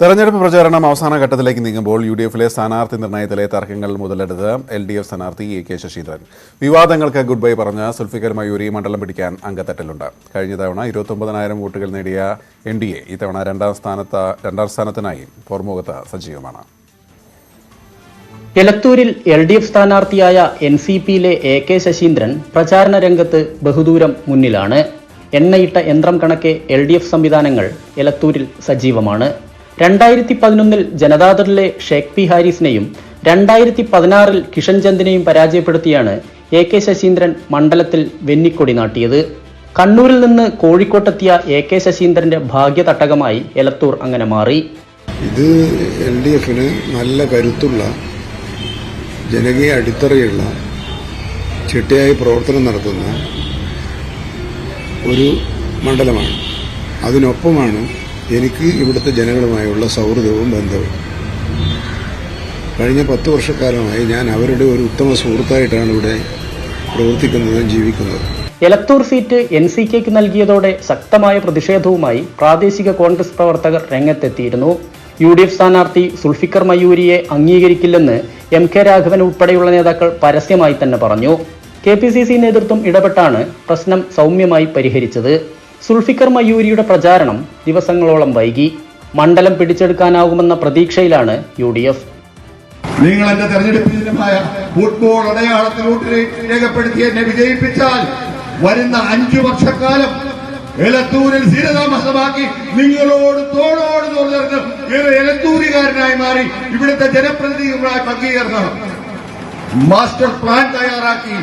തെരഞ്ഞെടുപ്പ് പ്രചാരണം അവസാന ഘട്ടത്തിലേക്ക് നീങ്ങുമ്പോൾ UDFിലെ സ്ഥാനാർത്ഥി നിർണയത്തിലെ തർക്കങ്ങൾ മുതലെടുത്ത് LDF സ്ഥാനാർത്ഥി AK ശശീന്ദ്രൻ. വിവാദങ്ങൾക്ക് ഗുഡ് ബൈ പറഞ്ഞ സുൽഫിക്കർ മയൂരി മണ്ഡലം പിടിക്കാൻ അംഗത്തട്ടിലുണ്ട്. കഴിഞ്ഞ തവണ 29,000 വോട്ടുകൾ നേടിയ NDA ഇത്തവണ രണ്ടാം സ്ഥാനത്തിനായി പോർമുഖത്ത് സജീവമാണ്. എലത്തൂരിൽ LDF സ്ഥാനാർത്ഥിയായ NCPയിലെ AK ശശീന്ദ്രൻ പ്രചാരണ രംഗത്ത് ബഹുദൂരം മുന്നിലാണ്. എണ്ണയിട്ട യന്ത്രം കണക്കെ LDF സംവിധാനങ്ങൾ എലത്തൂരിൽ സജീവമാണ്. 2011 ജനതാദളിലെ ഷേഖ് പി ഹാരിസിനെയും 2016 കിഷൻ ചന്ദിനെയും പരാജയപ്പെടുത്തിയാണ് AK ശശീന്ദ്രൻ മണ്ഡലത്തിൽ വെന്നിക്കൊടി നാട്ടിയത്. കണ്ണൂരിൽ നിന്ന് കോഴിക്കോട്ടെത്തിയ AK ശശീന്ദ്രന്റെ ഭാഗ്യതട്ടകമായി എലത്തൂർ അങ്ങനെ മാറി. ഇത് LDFന് നല്ല കരുത്തുള്ള ജനകീയ അടിത്തറയുള്ള ചിട്ടയായി പ്രവർത്തനം നടത്തുന്ന ഒരു മണ്ഡലമാണ്. അതിനൊപ്പമാണ് എനിക്ക് ഇവിടുത്തെ ജനങ്ങളുമായുള്ള സൗഹൃദവും ബന്ധവും. കഴിഞ്ഞ 10 വർഷക്കാലമായി ഞാൻ അവരുടെ ഒരു ഉത്തമ സുഹൃത്തായിട്ടാണ് ഇവിടെ പ്രവർത്തിക്കുന്നതും ജീവിക്കുന്നത്. എലത്തൂർ സീറ്റ് NCKക്ക് നൽകിയതോടെ ശക്തമായ പ്രതിഷേധവുമായി പ്രാദേശിക കോൺഗ്രസ് പ്രവർത്തകർ രംഗത്തെത്തിയിരുന്നു. UDF സ്ഥാനാർത്ഥി സുൽഫിക്കർ മയൂരിയെ അംഗീകരിക്കില്ലെന്ന് MK രാഘവൻ ഉൾപ്പെടെയുള്ള നേതാക്കൾ പരസ്യമായി തന്നെ പറഞ്ഞു. KPCC നേതൃത്വം ഇടപെട്ടാണ് പ്രശ്നം സൗമ്യമായി പരിഹരിച്ചത്. സുൽഫിക്കർ മയൂരിയുടെ പ്രചാരണം ദിവസങ്ങളോളം വൈകി. മണ്ഡലം പിടിച്ചെടുക്കാനാകുമെന്ന പ്രതീക്ഷയിലാണ് UDF. നിങ്ങൾ എന്റെ തെരഞ്ഞെടുപ്പ് ചിഹ്നമായ ഫുട്ബോൾ അടയാളത്തിൽ വോട്ട് രേഖപ്പെടുത്തി എന്നെ വിജയിപ്പിച്ചാൽ വരുന്ന 5 വർഷക്കാലം എലത്തൂരിൽ സ്ഥിരതാമസമാക്കി നിങ്ങളോട് തോളോട് തോർന്ന് എലത്തൂരുകാരനായി മാറി ഇവിടുത്തെ ജനപ്രതിനിധികളായി പങ്കുചേർന്ന് മാസ്റ്റർ പ്ലാൻ തയ്യാറാക്കി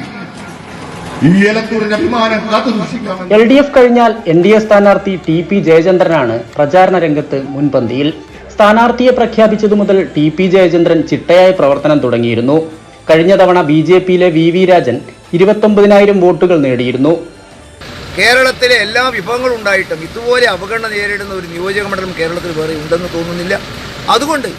ഈ എലത്തൂരിന്റെ അഭിമാനം കാത്തുസൂക്ഷിക്കാം. LDF കഴിഞ്ഞാൽ NDA സ്ഥാനാർത്ഥി TP ജയചന്ദ്രനാണ് പ്രചാരണ രംഗത്ത് മുൻപന്തിയിൽ. സ്ഥാനാർത്ഥിയെ പ്രഖ്യാപിച്ചതു മുതൽ TP ജയചന്ദ്രൻ ചിട്ടയായ പ്രവർത്തനം തുടങ്ങിയിരുന്നു. കഴിഞ്ഞ തവണ BJPയിലെ VV രാജൻ 29,000 വോട്ടുകൾ നേടിയിരുന്നു. കേരളത്തിലെ എല്ലാ വിഭവങ്ങളും ഉണ്ടായിട്ടും ഇതുപോലെ അവഗണന നേരിടുന്ന ഒരു നിയോജക മണ്ഡലം കേരളത്തിൽ വേറെ ഉണ്ടെന്ന് തോന്നുന്നില്ല. അതുകൊണ്ട്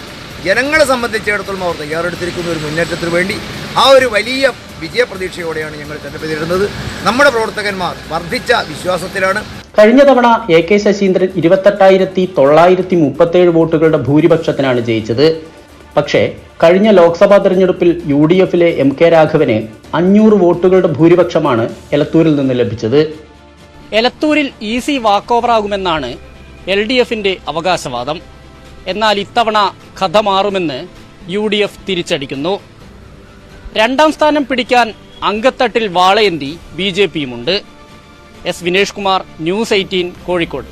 ജനങ്ങളെ സംബന്ധിച്ചിടത്തോളം അവർ തയ്യാറെടുത്തിരിക്കുന്ന ഒരു മുന്നേറ്റത്തിന് വേണ്ടി ആ ഒരു വലിയ വിജയപ്രതീക്ഷയോടെയാണ് ഞങ്ങൾ തെരഞ്ഞെടുപ്പ് നേരിടുന്നത്. നമ്മുടെ പ്രവർത്തകന്മാർ വർദ്ധിച്ച വിശ്വാസത്തിലാണ്. കഴിഞ്ഞ തവണ AK ശശീന്ദ്രൻ 28,937 വോട്ടുകളുടെ ഭൂരിപക്ഷത്തിനാണ് ജയിച്ചത്. പക്ഷേ കഴിഞ്ഞ ലോക്സഭാ തെരഞ്ഞെടുപ്പിൽ UDFിലെ MK രാഘവന് 500 വോട്ടുകളുടെ ഭൂരിപക്ഷമാണ് എലത്തൂരിൽ നിന്ന് ലഭിച്ചത്. എലത്തൂരിൽ ഈസി വാക്ക് ഓവർ ആകുമെന്നാണ് LDFിന്റെ അവകാശവാദം. എന്നാൽ ഇത്തവണ കഥ മാറുമെന്ന് UDF തിരിച്ചടിക്കുന്നു. രണ്ടാം സ്ഥാനം പിടിക്കാൻ അങ്കത്തട്ടിൽ വാളയന്തി BJPയുമുണ്ട്. S. വിനേഷ് കുമാർ, News 18, കോഴിക്കോട്.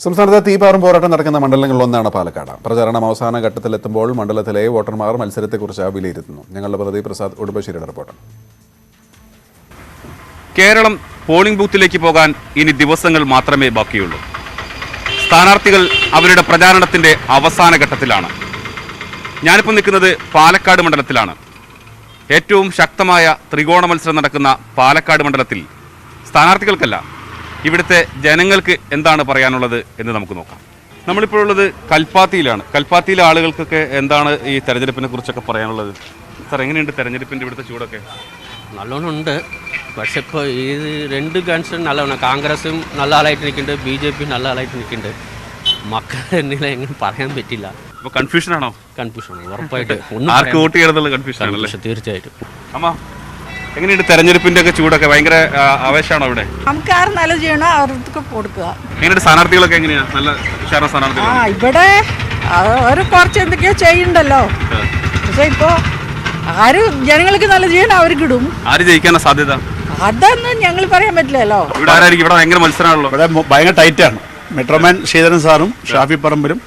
സംസ്ഥാനത്ത് തീപാറും പോരാട്ടം നടക്കുന്ന മണ്ഡലങ്ങളിലൊന്നാണ് പാലക്കാട്. പ്രചാരണം അവസാന ഘട്ടത്തിലെത്തുമ്പോൾ മണ്ഡലത്തിലെ വോട്ടർമാർ മത്സരത്തെക്കുറിച്ച് വിലയിരുത്തുന്നു. ഞങ്ങളുടെ പ്രതിനിധി പ്രസാദ് ഉടുമ്പശ്ശേരിയുടെ റിപ്പോർട്ട്. കേരളം പോളിംഗ് ബൂത്തിലേക്ക് പോകാൻ ഇനി ദിവസങ്ങൾ മാത്രമേ ബാക്കിയുള്ളൂ. സ്ഥാനാർത്ഥികൾ അവരുടെ പ്രചാരണത്തിന്റെ അവസാന ഘട്ടത്തിലാണ്. ഞാനിപ്പോൾ നിൽക്കുന്നത് പാലക്കാട് മണ്ഡലത്തിലാണ്. ഏറ്റവും ശക്തമായ ത്രികോണ മത്സരം നടക്കുന്ന പാലക്കാട് മണ്ഡലത്തിൽ സ്ഥാനാർത്ഥികൾക്കല്ല, ഇവിടുത്തെ ജനങ്ങൾക്ക് എന്താണ് പറയാനുള്ളത് എന്ന് നമുക്ക് നോക്കാം. നമ്മളിപ്പോൾ ഉള്ളത് കൽപ്പാത്തിയിലാണ്. കൽപ്പാത്തിയിലെ ആളുകൾക്കൊക്കെ എന്താണ് ഈ തെരഞ്ഞെടുപ്പിനെ കുറിച്ചൊക്കെ പറയാനുള്ളത്? സാർ, എങ്ങനെയുണ്ട് തെരഞ്ഞെടുപ്പിൻ്റെ ഇവിടുത്തെ ചൂടൊക്കെ? നല്ലോണം ഉണ്ട്. പക്ഷെ ഇപ്പോൾ ഈ രണ്ട് ഗൺസും നല്ലവണ്ണം, കോൺഗ്രസും നല്ല ആളായിട്ട് നിൽക്കുന്നുണ്ട്, BJP നല്ല ആളായിട്ട് നിൽക്കുന്നുണ്ട്. മക്കളെ എന്നില്ല എങ്ങനെ പറയാൻ പറ്റില്ല. അപ്പോൾ കൺഫ്യൂഷനാണോ? കൺഫ്യൂഷനാണ് ഉറപ്പായിട്ട്. ആർക്ക് വോട്ട് ചെയ്യണമെന്നുള്ള കൺഫ്യൂഷനാണല്ലേ? തീർച്ചയായിട്ടും. അമ്മ, എങ്ങനെയുണ്ട് തെരഞ്ഞെടുപ്പിന്റെ ഒക്കെ ചൂടൊക്കെ? ഭയങ്കര ആവേശമാണോ ഇവിടെ? നമുക്ക് ആര് നല്ല ചെയ്യണോ അവർക്ക് കൊടുക്കുക. എങ്ങനെയുണ്ട് സ്ഥാനാർത്ഥികളൊക്കെ? എങ്ങനെയാ? നല്ല ഉഷാറായ സ്ഥാനാർത്ഥികൾ? ഇവിടെ അവർ കുറച്ച് എന്തൊക്കെയോ ചെയ്യുന്നുണ്ടല്ലോ. പക്ഷെ ഇപ്പോ ആര് ജനങ്ങൾക്ക് നല്ല ചെയ്യണം അവർക്ക് ഇടും. ആര് ജയിക്കാനാ സാധ്യത? അതൊന്നും ഞങ്ങൾ പറയാൻ പറ്റില്ലല്ലോ. ഇവിടെ ആരായിരിക്കും? ഇവിടെ ഭയങ്കര മത്സരമാണല്ലോ. ഇവിടെ ഭയങ്കര ടൈറ്റാണ്. മെട്രോമാൻ ശ്രീധരൻ സാറും ഷാഫി പറമ്പിലും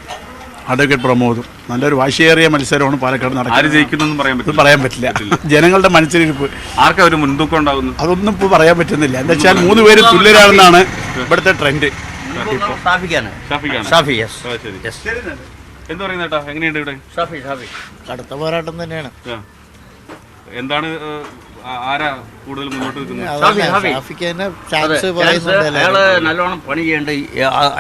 അഡ്വക്കേറ്റ് പ്രമോദും. നല്ലൊരു വാശിയേറിയ മത്സരമാണ് പാലക്കാട് നടക്കുന്നത്. ആര് ജയിക്കുന്നൊന്നും പറയാൻ പറ്റില്ല. ജനങ്ങളുടെ മനസ്സിലിരിപ്പ് ആർക്കാ ഒരു മുൻതൂക്കം ഉണ്ടാവുന്നു? അതൊന്നും ഇപ്പോൾ പറയാൻ പറ്റുന്നില്ല. എന്താ വെച്ചാൽ 3 പേര് തുല്യരാണെന്നാണ് ഇവിടുത്തെ ട്രെൻഡ്. എന്ത് പറയുന്നേട്ടാ? എങ്ങനെയുണ്ട് ഇവിടെ? കടുത്ത പോരാട്ടം തന്നെയാണ്. എന്താണ്, ആരാ കൂടുതൽ മുന്നോട്ട് നിൽക്കുന്നത്? അയാള് നല്ലോണം പണി ചെയ്യേണ്ട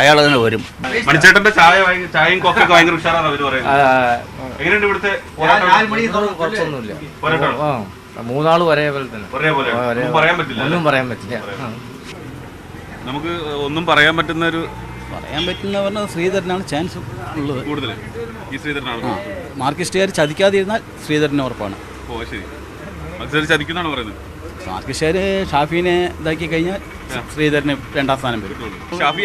അയാൾ തന്നെ വരും. മണിച്ചേട്ടന്റെ ചായയും കോഫിയൊക്കെ ഭയങ്കര ഉഷാറാണ് അവര് പറയുന്നത്. എങ്ങനെയുണ്ട് ഇവിടുത്തെ കുറച്ചൊന്നുമില്ല. മൂന്നാള് ഒരേപോലെ തന്നെ. ഒന്നും പറയാൻ പറ്റില്ല. നമുക്ക് ഒന്നും പറയാൻ പറ്റുന്ന ഒരു പറഞ്ഞാൽ ശ്രീധരനാണ് ചാൻസ് ഉള്ളത് കൂടുതൽ. ഈ ശ്രീധരനാണ് മാർക്കിസ്റ്റുകാർ ചതിക്കാതിരുന്നാൽ ശ്രീധരന് ഉറപ്പാണ്. ഓ ശരി, ചതിക്കുന്നാണ് പറയുന്നത്. മാർക്കിസ്റ്റുകാർ ഷാഫിനെ ഇതാക്കി കഴിഞ്ഞാൽ ശ്രീധരന് 2ാം സ്ഥാനം വരും. ഷാഫി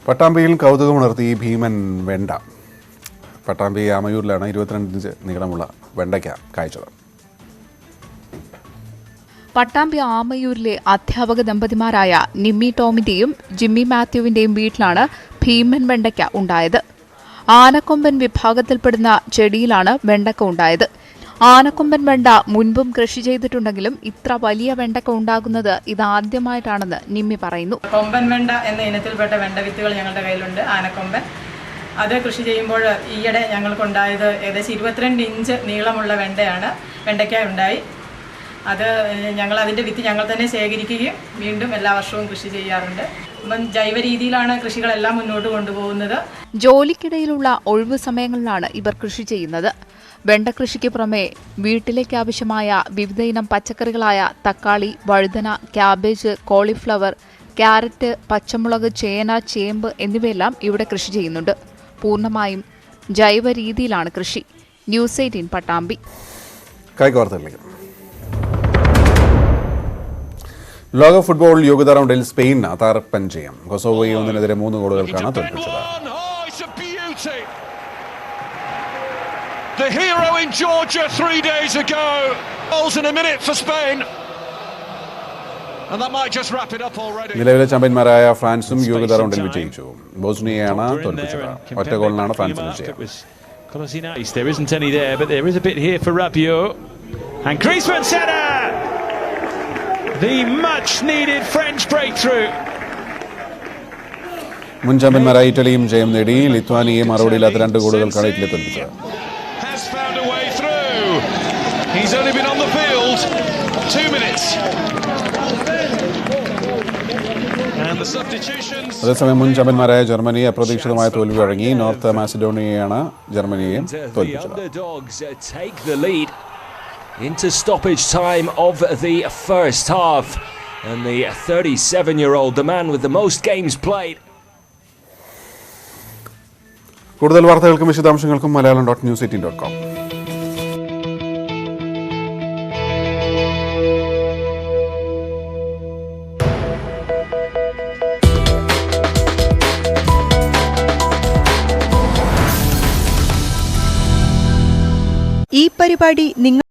പട്ടാമ്പിയിൽ കൗതുകമുണർത്തി ഭീമൻ വെണ്ട. പട്ടാമ്പി ആമയൂരിലാണ് 22 ഇഞ്ച് നീളമുള്ള വെണ്ടയ്ക്ക കായ്ച്ചത്. പട്ടാമ്പി ആമയൂരിലെ അധ്യാപക ദമ്പതിമാരായ നിമ്മി ടോമിന്റെയും ജിമ്മി മാത്യുവിന്റെയും വീട്ടിലാണ് ഭീമൻ വെണ്ടയ്ക്ക ഉണ്ടായത്. ആനക്കൊമ്പൻ വിഭാഗത്തിൽപ്പെടുന്ന ചെടിയിലാണ് വെണ്ടക്ക ഉണ്ടായത്. ആനക്കൊമ്പൻ വെണ്ട മുൻപും കൃഷി ചെയ്തിട്ടുണ്ടെങ്കിലും ഇത്ര വലിയ വെണ്ടക്ക ഉണ്ടാകുന്നത് ഇതാദ്യമായിട്ടാണെന്ന് നിമ്മി പറയുന്നു. കൊമ്പൻ വെണ്ട എന്ന ഇനത്തിൽപ്പെട്ട വെണ്ട വിത്തുകൾ ഞങ്ങളുടെ കയ്യിലുണ്ട്. ആനക്കൊമ്പൻ അത് കൃഷി ചെയ്യുമ്പോൾ ഈയിടെ ഞങ്ങൾക്കുണ്ടായത് ഏകദേശം 22 ഇഞ്ച് നീളമുള്ള വെണ്ടയ്ക്ക ഉണ്ടായി. അത് ഞങ്ങൾ അതിൻ്റെ വിത്ത് ഞങ്ങൾ തന്നെ ശേഖരിക്കുകയും വീണ്ടും എല്ലാ വർഷവും കൃഷി ചെയ്യാറുണ്ട്. അപ്പം ജൈവ രീതിയിലാണ് കൃഷികളെല്ലാം മുന്നോട്ട് കൊണ്ടുപോകുന്നത്. ജോലിക്കിടയിലുള്ള ഒഴിവു സമയങ്ങളിലാണ് ഇവർ കൃഷി ചെയ്യുന്നത്. വെണ്ട കൃഷിക്ക് പുറമെ വീട്ടിലേക്ക് ആവശ്യമായ വിവിധ ഇനം പച്ചക്കറികളായ തക്കാളി, വഴുതന, ക്യാബേജ്, കോളിഫ്ലവർ, ക്യാരറ്റ്, പച്ചമുളക്, ചേന, ചേമ്പ് എന്നിവയെല്ലാം ഇവിടെ കൃഷി ചെയ്യുന്നുണ്ട്. പൂർണ്ണമായും ജൈവ രീതിയിലാണ് കൃഷി. ന്യൂസ് 18 പട്ടാമ്പി. ലോക ഫുട്ബോൾ യോഗ്യതാ റൗണ്ടിൽ സ്പെയിൻ തകർപ്പൻ ജയം. കൊസോവോയെ 1-3 ഗോളുകൾക്കാണ് തോൽപ്പിച്ചത്. The hero in Georgia 3 days ago. Goals in a minute for Spain. And that might just wrap it up already. നിലവിലെ ചാമ്പ്യന്മാരായ ഫ്രാൻസും യോഗ്യതാ റൗണ്ടിൽ വിജയിച്ചു. ബോസ്നിയയാണ് തോൽപ്പിച്ചത്. ഒറ്റ ഗോളിനാണ് ഫ്രാൻസിന് വിജയം. There isn't any there, but there is a bit here for Rabiot. And Griezmann center. The much needed French breakthrough. മുൻ ചാമ്പ്യന്മാരായ ഇറ്റലിയും ജയം നേടി. ലിത്വാനിയെ മറുപടിയില്ലാത്ത 2 ഗോളുകൾക്കാണ് ഇറ്റലി തോൽപ്പിച്ചത്. He's only been on the field 2 minutes. And the substitutions. അതേസമയം മുൻ ചാമ്പ്യന്മാരായ ജർമ്മനി അപ്രതീക്ഷിതമായ തോൽവി വഴങ്ങി. നോർത്ത് മാസിഡോണിയയാണ് ജർമ്മനിയെ തോൽപ്പിച്ചത്. Take the lead into stoppage time of the first half, and the 37-year-old, the man with the most games played. കൂടുതൽ വാർത്തകൾക്കും വിശദാംശങ്ങൾക്കും malayalam.news18.com. ഈ പരിപാടി